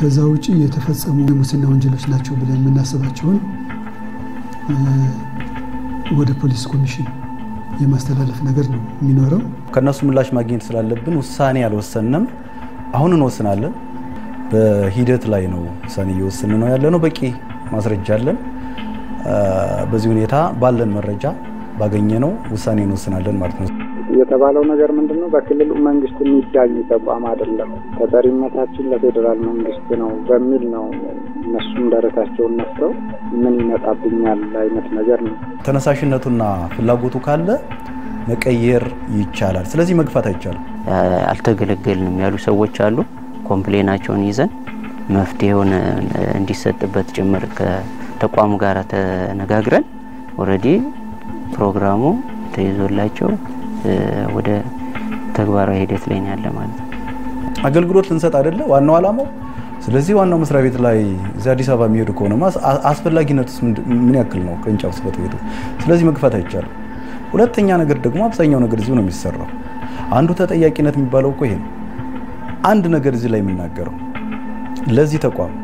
ከዛ ውጪ የተፈጸሙ የሙስና ወንጀሎች ናቸው ብለን የምናስባቸውን ወደ ፖሊስ ኮሚሽን የማስተላለፍ ነገር ነው የሚኖረው። ከነሱ ምላሽ ማግኘት ስላለብን ውሳኔ አልወሰንም። አሁን እንወስናለን። በሂደት ላይ ነው ውሳኔ እየወሰንን ነው ያለነው። በቂ ማስረጃ አለን። በዚህ ሁኔታ ባለን መረጃ ባገኘነው ውሳኔ እንወስናለን ማለት ነው። የተባለው ነገር ምንድነው? በክልሉ መንግስት የሚዳኝ ተቋም አይደለም፣ ተጠሪነታችን ለፌዴራል መንግስት ነው በሚል ነው እነሱም ደረታቸውን ነፍተው ምን ይመጣብኛል አይነት ነገር ነው። ተነሳሽነቱና ፍላጎቱ ካለ መቀየር ይቻላል። ስለዚህ መግፋት አይቻልም። አልተገለገልንም ያሉ ሰዎች አሉ። ኮምፕሌናቸውን ይዘን መፍትሄውን እንዲሰጥበት ጭምር ከተቋሙ ጋር ተነጋግረን ኦሬዲ ፕሮግራሙ ተይዞላቸው ወደ ተግባራዊ ሂደት ላይ ያለ ማለት ነው። አገልግሎት ልንሰጥ አይደለ ዋናው አላማው። ስለዚህ ዋናው መስሪያ ቤት ላይ እዚህ አዲስ አበባ የሚሄዱ ከሆነማ አስፈላጊነቱስ ምን ያክል ነው ቅርንጫፍ ጽሕፈት ቤቱ? ስለዚህ መግፋት አይቻልም። ሁለተኛ ነገር ደግሞ አብዛኛው ነገር እዚሁ ነው የሚሰራው። አንዱ ተጠያቂነት የሚባለው እኮ ይሄ ነው። አንድ ነገር እዚህ ላይ የምናገረው ለዚህ ተቋም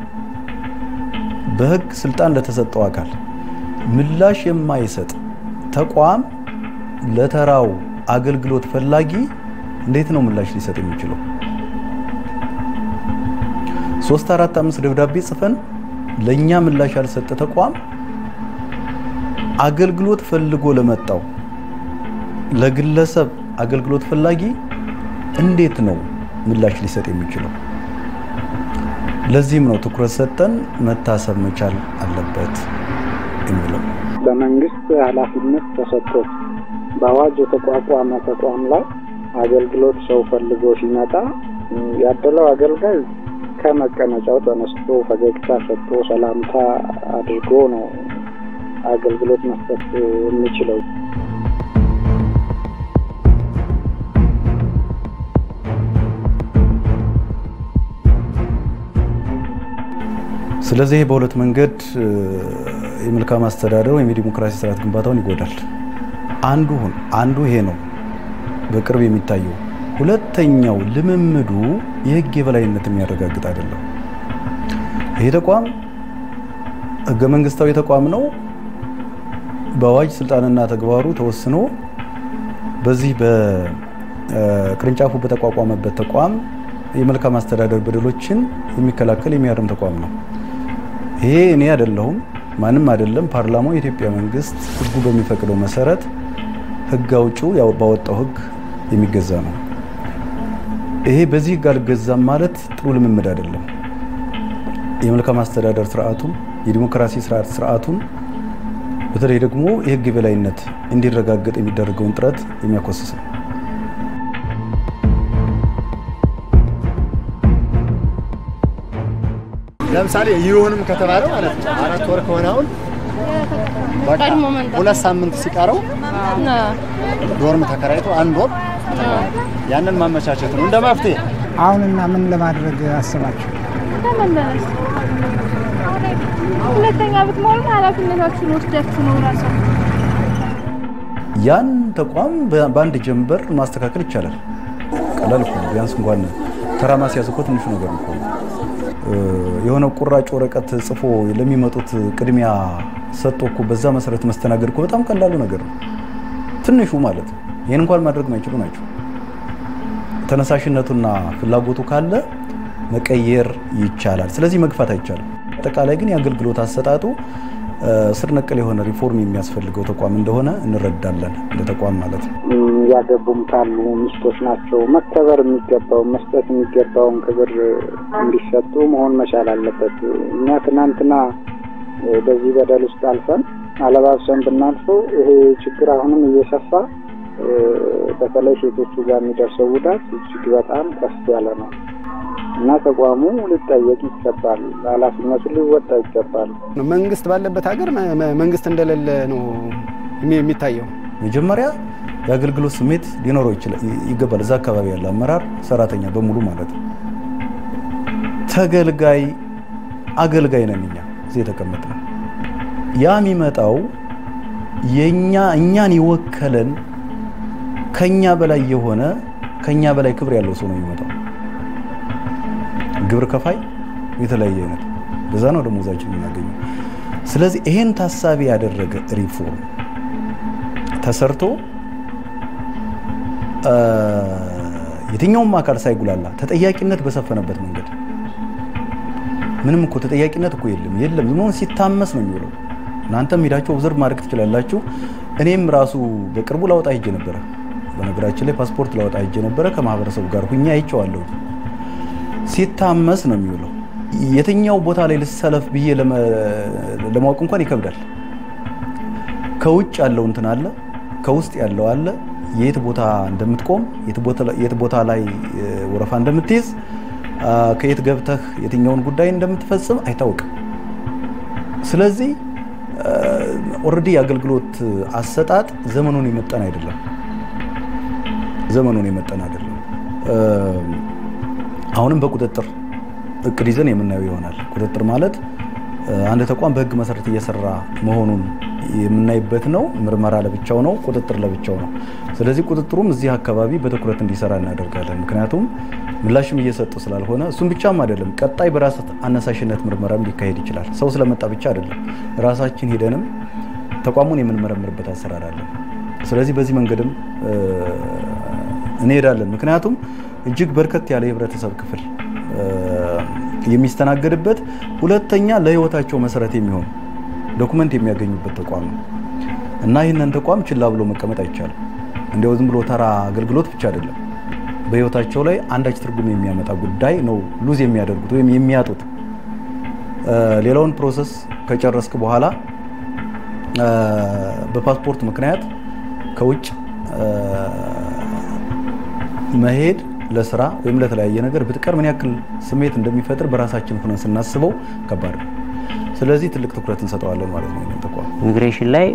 በህግ ስልጣን ለተሰጠው አካል ምላሽ የማይሰጥ ተቋም ለተራው አገልግሎት ፈላጊ እንዴት ነው ምላሽ ሊሰጥ የሚችለው? 3 4 5 ደብዳቤ ጽፈን ለኛ ምላሽ ያልሰጠ ተቋም አገልግሎት ፈልጎ ለመጣው ለግለሰብ አገልግሎት ፈላጊ እንዴት ነው ምላሽ ሊሰጥ የሚችለው? ለዚህም ነው ትኩረት ሰጠን መታሰብ መቻል አለበት የሚለው። በመንግስት ኃላፊነት ተሰጥቶት በአዋጅ የተቋቋመ ተቋም ላይ አገልግሎት ሰው ፈልጎ ሲመጣ ያደለው አገልጋይ ከመቀመጫው ተነስቶ ፈገግታ ሰጥቶ ሰላምታ አድርጎ ነው አገልግሎት መስጠት የሚችለው። ስለዚህ በሁለት መንገድ የመልካም አስተዳደር ወይም የዲሞክራሲ ስርዓት ግንባታውን ይጎዳል። አንዱ ይሄ ነው በቅርብ የሚታየው። ሁለተኛው ልምምዱ የህግ የበላይነት የሚያረጋግጥ አይደለም። ይሄ ተቋም ህገ መንግስታዊ ተቋም ነው። በአዋጅ ስልጣንና ተግባሩ ተወስኖ በዚህ በቅርንጫፉ በተቋቋመበት ተቋም የመልካም አስተዳደር በደሎችን የሚከላከል የሚያርም ተቋም ነው። ይሄ እኔ አይደለሁም ማንም አይደለም። ፓርላማው የኢትዮጵያ መንግስት ህጉ በሚፈቅደው መሰረት ህግ አውጪው ያው ባወጣው ህግ የሚገዛ ነው። ይሄ በዚህ ህግ አልገዛም ማለት ጥሩ ልምምድ አይደለም። የመልካም አስተዳደር ስርዓቱን የዲሞክራሲ ስርዓቱን በተለይ ደግሞ የህግ የበላይነት እንዲረጋገጥ የሚደረገውን ጥረት የሚያኮስስ ነው። ለምሳሌ ይሁንም ከተባለ ማለት ነው 4 ወር ከሆነው በቃ 2 ሳምንት ሲቀረው ዶርም ተከራይቶ 1 ወር ያንን ማመቻቸት ነው እንደ መፍትሄ። አሁንና ምን ለማድረግ አስባችሁ? ተመለስ ሁለተኛ ብትሞሉ ኃላፊነታችሁን ወስዳችሁ ነው ራሳችሁ። ያን ተቋም በአንድ ጀንበር ማስተካከል ይቻላል። ቀላል እኮ ቢያንስ እንኳን ተራ ማስያዝ እኮ ትንሹ ነገር እኮ የሆነ ቁራጭ ወረቀት ጽፎ ለሚመጡት ቅድሚያ ሰጥቶ እኮ በዛ መሰረት መስተናገድ እኮ በጣም ቀላሉ ነገር ነው፣ ትንሹ ማለት ነው። ይሄን እንኳን ማድረግ ማይችሉ ናቸው። ተነሳሽነቱና ፍላጎቱ ካለ መቀየር ይቻላል። ስለዚህ መግፋት አይቻልም። አጠቃላይ ግን የአገልግሎት አሰጣጡ ስር ነቀል የሆነ ሪፎርም የሚያስፈልገው ተቋም እንደሆነ እንረዳለን፣ ለተቋም ማለት ነው። ያገቡም ካሉ ሚስቶች ናቸው። መከበር የሚገባው መስጠት የሚገባውን ክብር እንዲሰጡ መሆን መቻል አለበት። እኛ ትናንትና በዚህ በደል ውስጥ አልፈን አለባብሰን ብናልፈው ይሄ ችግር አሁንም እየሰፋ በተለይ ሴቶቹ ጋር የሚደርሰው ጉዳት እጅግ በጣም ከፍ ያለ ነው እና ተቋሙ ሊጠየቅ ይገባል፣ ኃላፊነቱን ሊወጣ ይገባል። መንግስት ባለበት ሀገር መንግስት እንደሌለ ነው የሚታየው። መጀመሪያ የአገልግሎት ስሜት ሊኖረው ይገባል። እዛ አካባቢ ያለ አመራር ሰራተኛ በሙሉ ማለት ነው። ተገልጋይ አገልጋይ ነን እኛ እዚህ የተቀመጥነው። ያ የሚመጣው እኛን ይወከለን ከኛ በላይ የሆነ ከኛ በላይ ክብር ያለው ሰው ነው የሚመጣው። ግብር ከፋይ የተለያየ አይነት በዛ ነው ደሞዛችን የምናገኘው። ስለዚህ ይሄን ታሳቢ ያደረገ ሪፎርም ተሰርቶ የትኛውም አካል ሳይጉላላ ተጠያቂነት በሰፈነበት መንገድ ምንም እኮ ተጠያቂነት እኮ የለም ምን ሲታመስ ነው የሚውለው። እናንተም ሄዳችሁ ኦብዘርቭ ማድረግ ትችላላችሁ። እኔም ራሱ በቅርቡ ላወጣ ሄጄ ነበር። በነገራችን ላይ ፓስፖርት ላወጣ ሄጄ ነበር። ከማህበረሰቡ ጋር ሁኛ አይቼዋለሁ። ሲታመስ ነው የሚውለው። የትኛው ቦታ ላይ ልሰለፍ ብዬ ለማወቅ እንኳን ይከብዳል። ከውጭ ያለው እንትን አለ፣ ከውስጥ ያለው አለ። የት ቦታ እንደምትቆም የት ቦታ ላይ ወረፋ እንደምትይዝ ከየት ገብተህ የትኛውን ጉዳይ እንደምትፈጽም አይታወቅም። ስለዚህ ኦሬዲ የአገልግሎት አሰጣጥ ዘመኑን የመጠን አይደለም። አሁንም በቁጥጥር እቅድ ይዘን የምናየው ይሆናል። ቁጥጥር ማለት አንድ ተቋም በህግ መሰረት እየሰራ መሆኑን የምናይበት ነው። ምርመራ ለብቻው ነው፣ ቁጥጥር ለብቻው ነው። ስለዚህ ቁጥጥሩም እዚህ አካባቢ በትኩረት እንዲሰራ እናደርጋለን። ምክንያቱም ምላሽም እየሰጡ ስላልሆነ እሱም ብቻም አይደለም፣ ቀጣይ በራስ አነሳሽነት ምርመራም ሊካሄድ ይችላል። ሰው ስለመጣ ብቻ አይደለም፣ ራሳችን ሄደንም ተቋሙን የምንመረምርበት አሰራር አለ። ስለዚህ በዚህ መንገድም እንሄዳለን። ምክንያቱም እጅግ በርከት ያለ የህብረተሰብ ክፍል የሚስተናገድበት፣ ሁለተኛ ለህይወታቸው መሰረት የሚሆን ዶክመንት የሚያገኙበት ተቋም ነው እና ይህንን ተቋም ችላ ብሎ መቀመጥ አይቻልም። እንደው ዝም ብሎ ተራ አገልግሎት ብቻ አይደለም፣ በህይወታቸው ላይ አንዳች ትርጉም የሚያመጣ ጉዳይ ነው ሉዝ የሚያደርጉት ወይም የሚያጡት። ሌላውን ፕሮሰስ ከጨረስክ በኋላ በፓስፖርት ምክንያት ከውጭ መሄድ ለስራ ወይም ለተለያየ ነገር ብትቀር ምን ያክል ስሜት እንደሚፈጥር በራሳችን ሆነን ስናስበው ከባድ ነው። ስለዚህ ትልቅ ትኩረት እንሰጠዋለን ማለት ነው። ይሄን ተቋም ኢሚግሬሽን ላይ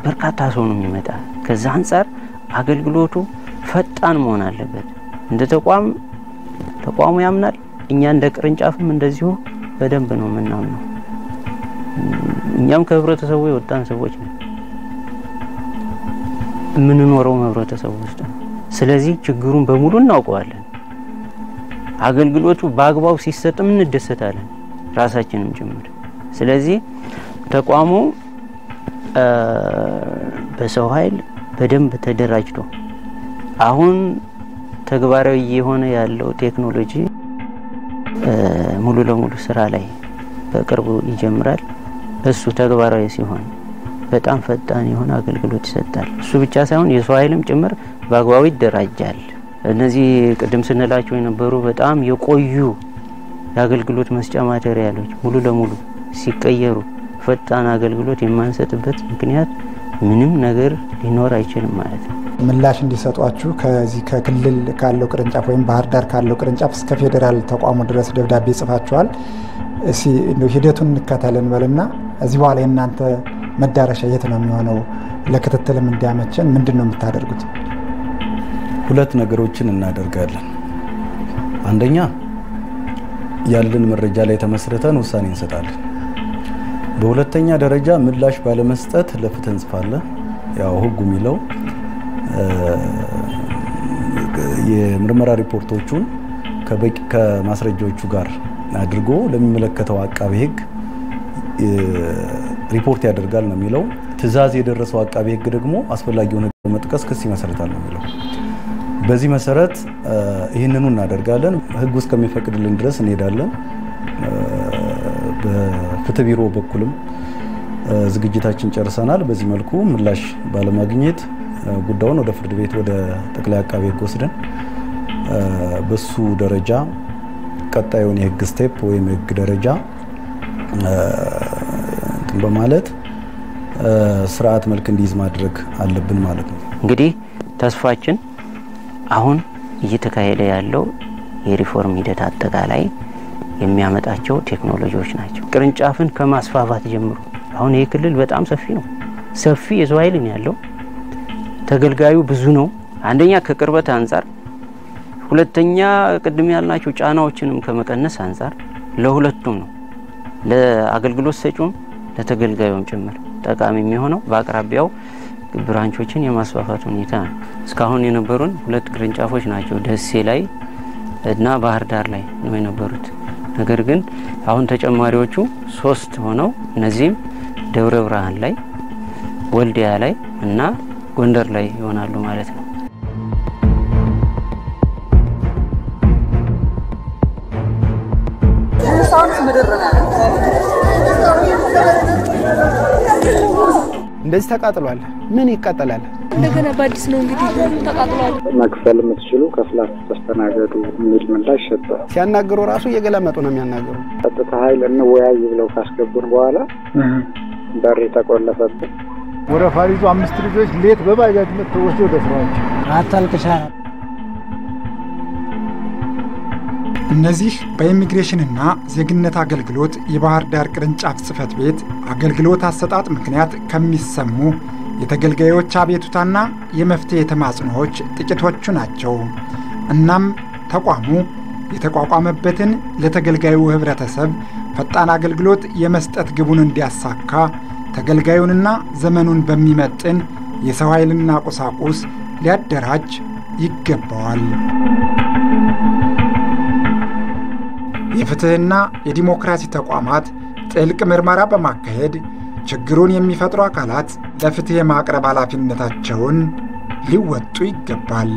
በርካታ ሰው ነው የሚመጣ። ከዛ አንፃር አገልግሎቱ ፈጣን መሆን አለበት። እንደ ተቋሙ ያምናል፣ እኛ እንደ ቅርንጫፍም እንደዚሁ በደንብ ነው የምናምነው። እኛም ከህብረተሰቡ የወጣን ሰዎች ነን፣ የምንኖረው ህብረተሰቡ ውስጥ ነው። ስለዚህ ችግሩን በሙሉ እናውቀዋለን። አገልግሎቱ በአግባቡ ሲሰጥም እንደሰታለን፣ ራሳችንም ጭምር። ስለዚህ ተቋሙ በሰው ኃይል በደንብ ተደራጅቶ አሁን ተግባራዊ የሆነ ያለው ቴክኖሎጂ ሙሉ ለሙሉ ስራ ላይ በቅርቡ ይጀምራል። እሱ ተግባራዊ ሲሆን በጣም ፈጣን የሆነ አገልግሎት ይሰጣል። እሱ ብቻ ሳይሆን የሰው ኃይልም ጭምር በአግባቡ ይደራጃል። እነዚህ ቅድም ስንላቸው የነበሩ በጣም የቆዩ የአገልግሎት መስጫ ማቴሪያሎች ሙሉ ለሙሉ ሲቀየሩ ፈጣን አገልግሎት የማንሰጥበት ምክንያት ምንም ነገር ሊኖር አይችልም ማለት ነው። ምላሽ እንዲሰጧችሁ ከዚህ ከክልል ካለው ቅርንጫፍ ወይም ባህር ዳር ካለው ቅርንጫፍ እስከ ፌዴራል ተቋሙ ድረስ ደብዳቤ ጽፋችኋል። እስኪ እንደው ሂደቱን እንከተልን በልና እዚህ በኋላ የእናንተ መዳረሻ የት ነው የሚሆነው? ለክትትልም እንዲያመቸን ምንድን ነው የምታደርጉት? ሁለት ነገሮችን እናደርጋለን። አንደኛ ያለን መረጃ ላይ ተመስርተን ውሳኔ እንሰጣለን። በሁለተኛ ደረጃ ምላሽ ባለመስጠት ለፍትህ እንጽፋለን። ያው ህጉ የሚለው የምርመራ ሪፖርቶቹን ከማስረጃዎቹ ጋር አድርጎ ለሚመለከተው አቃቤ ህግ ሪፖርት ያደርጋል ነው የሚለው። ትዕዛዝ የደረሰው አቃቤ ህግ ደግሞ አስፈላጊውን በመጥቀስ ክስ ይመሰርታል ነው የሚለው። በዚህ መሰረት ይህንኑ እናደርጋለን። ህጉ እስከሚፈቅድልን ድረስ እንሄዳለን። በፍትህ ቢሮ በኩልም ዝግጅታችን ጨርሰናል። በዚህ መልኩ ምላሽ ባለማግኘት ጉዳዩን ወደ ፍርድ ቤት ወደ ጠቅላይ አቃቤ ህግ ወስደን በሱ ደረጃ ቀጣዩን የህግ ስቴፕ ወይም የህግ ደረጃ በማለት ስርዓት መልክ እንዲይዝ ማድረግ አለብን ማለት ነው። እንግዲህ ተስፋችን አሁን እየተካሄደ ያለው የሪፎርም ሂደት አጠቃላይ የሚያመጣቸው ቴክኖሎጂዎች ናቸው። ቅርንጫፍን ከማስፋፋት ጀምሮ አሁን ይሄ ክልል በጣም ሰፊ ነው። ሰፊ የሰው ኃይል ነው ያለው። ተገልጋዩ ብዙ ነው። አንደኛ ከቅርበት አንፃር፣ ሁለተኛ ቅድም ያልናቸው ጫናዎችንም ከመቀነስ አንፃር ለሁለቱም ነው። ለአገልግሎት ሰጪውም ለተገልጋዩም ጭምር ጠቃሚ የሚሆነው በአቅራቢያው ብራንቾችን የማስፋፋት ሁኔታ ነው። እስካሁን የነበሩን 2 ቅርንጫፎች ናቸው፣ ደሴ ላይ እና ባህር ዳር ላይ ነው የነበሩት። ነገር ግን አሁን ተጨማሪዎቹ 3 ሆነው እነዚህም ደብረ ብርሃን ላይ፣ ወልዲያ ላይ እና ጎንደር ላይ ይሆናሉ ማለት ነው። እንደዚህ ተቃጥሏል። ምን ይቃጠላል? እንደገና በአዲስ ነው እንግዲህ ተቃጥሏል። መክፈል የምትችሉ ከፍላችሁ ተስተናገዱ የሚል ምላሽ ሰጠ። ሲያናግሩ ራሱ እየገለመጡ ነው የሚያናግሩ። ጸጥታ ኃይል እንወያይ ብለው ካስገቡን በኋላ በር ተቆለፈብን። ወረፋ ይዞ 5 ልጆች ሌት በባጃጅ መጥተው ወስደው ደፍረዋቸው አታልቅሻ። እነዚህ በኢሚግሬሽንና ዜግነት አገልግሎት የባህር ዳር ቅርንጫፍ ጽሕፈት ቤት አገልግሎት አሰጣጥ ምክንያት ከሚሰሙ የተገልጋዮች አቤቱታና የመፍትሄ ተማጽኖዎች ጥቂቶቹ ናቸው። እናም ተቋሙ የተቋቋመበትን ለተገልጋዩ ህብረተሰብ ፈጣን አገልግሎት የመስጠት ግቡን እንዲያሳካ ተገልጋዩንና ዘመኑን በሚመጥን የሰው ኃይልና ቁሳቁስ ሊያደራጅ ይገባዋል። የፍትህና የዲሞክራሲ ተቋማት ጥልቅ ምርመራ በማካሄድ ችግሩን የሚፈጥሩ አካላት ለፍትህ የማቅረብ ኃላፊነታቸውን ሊወጡ ይገባል።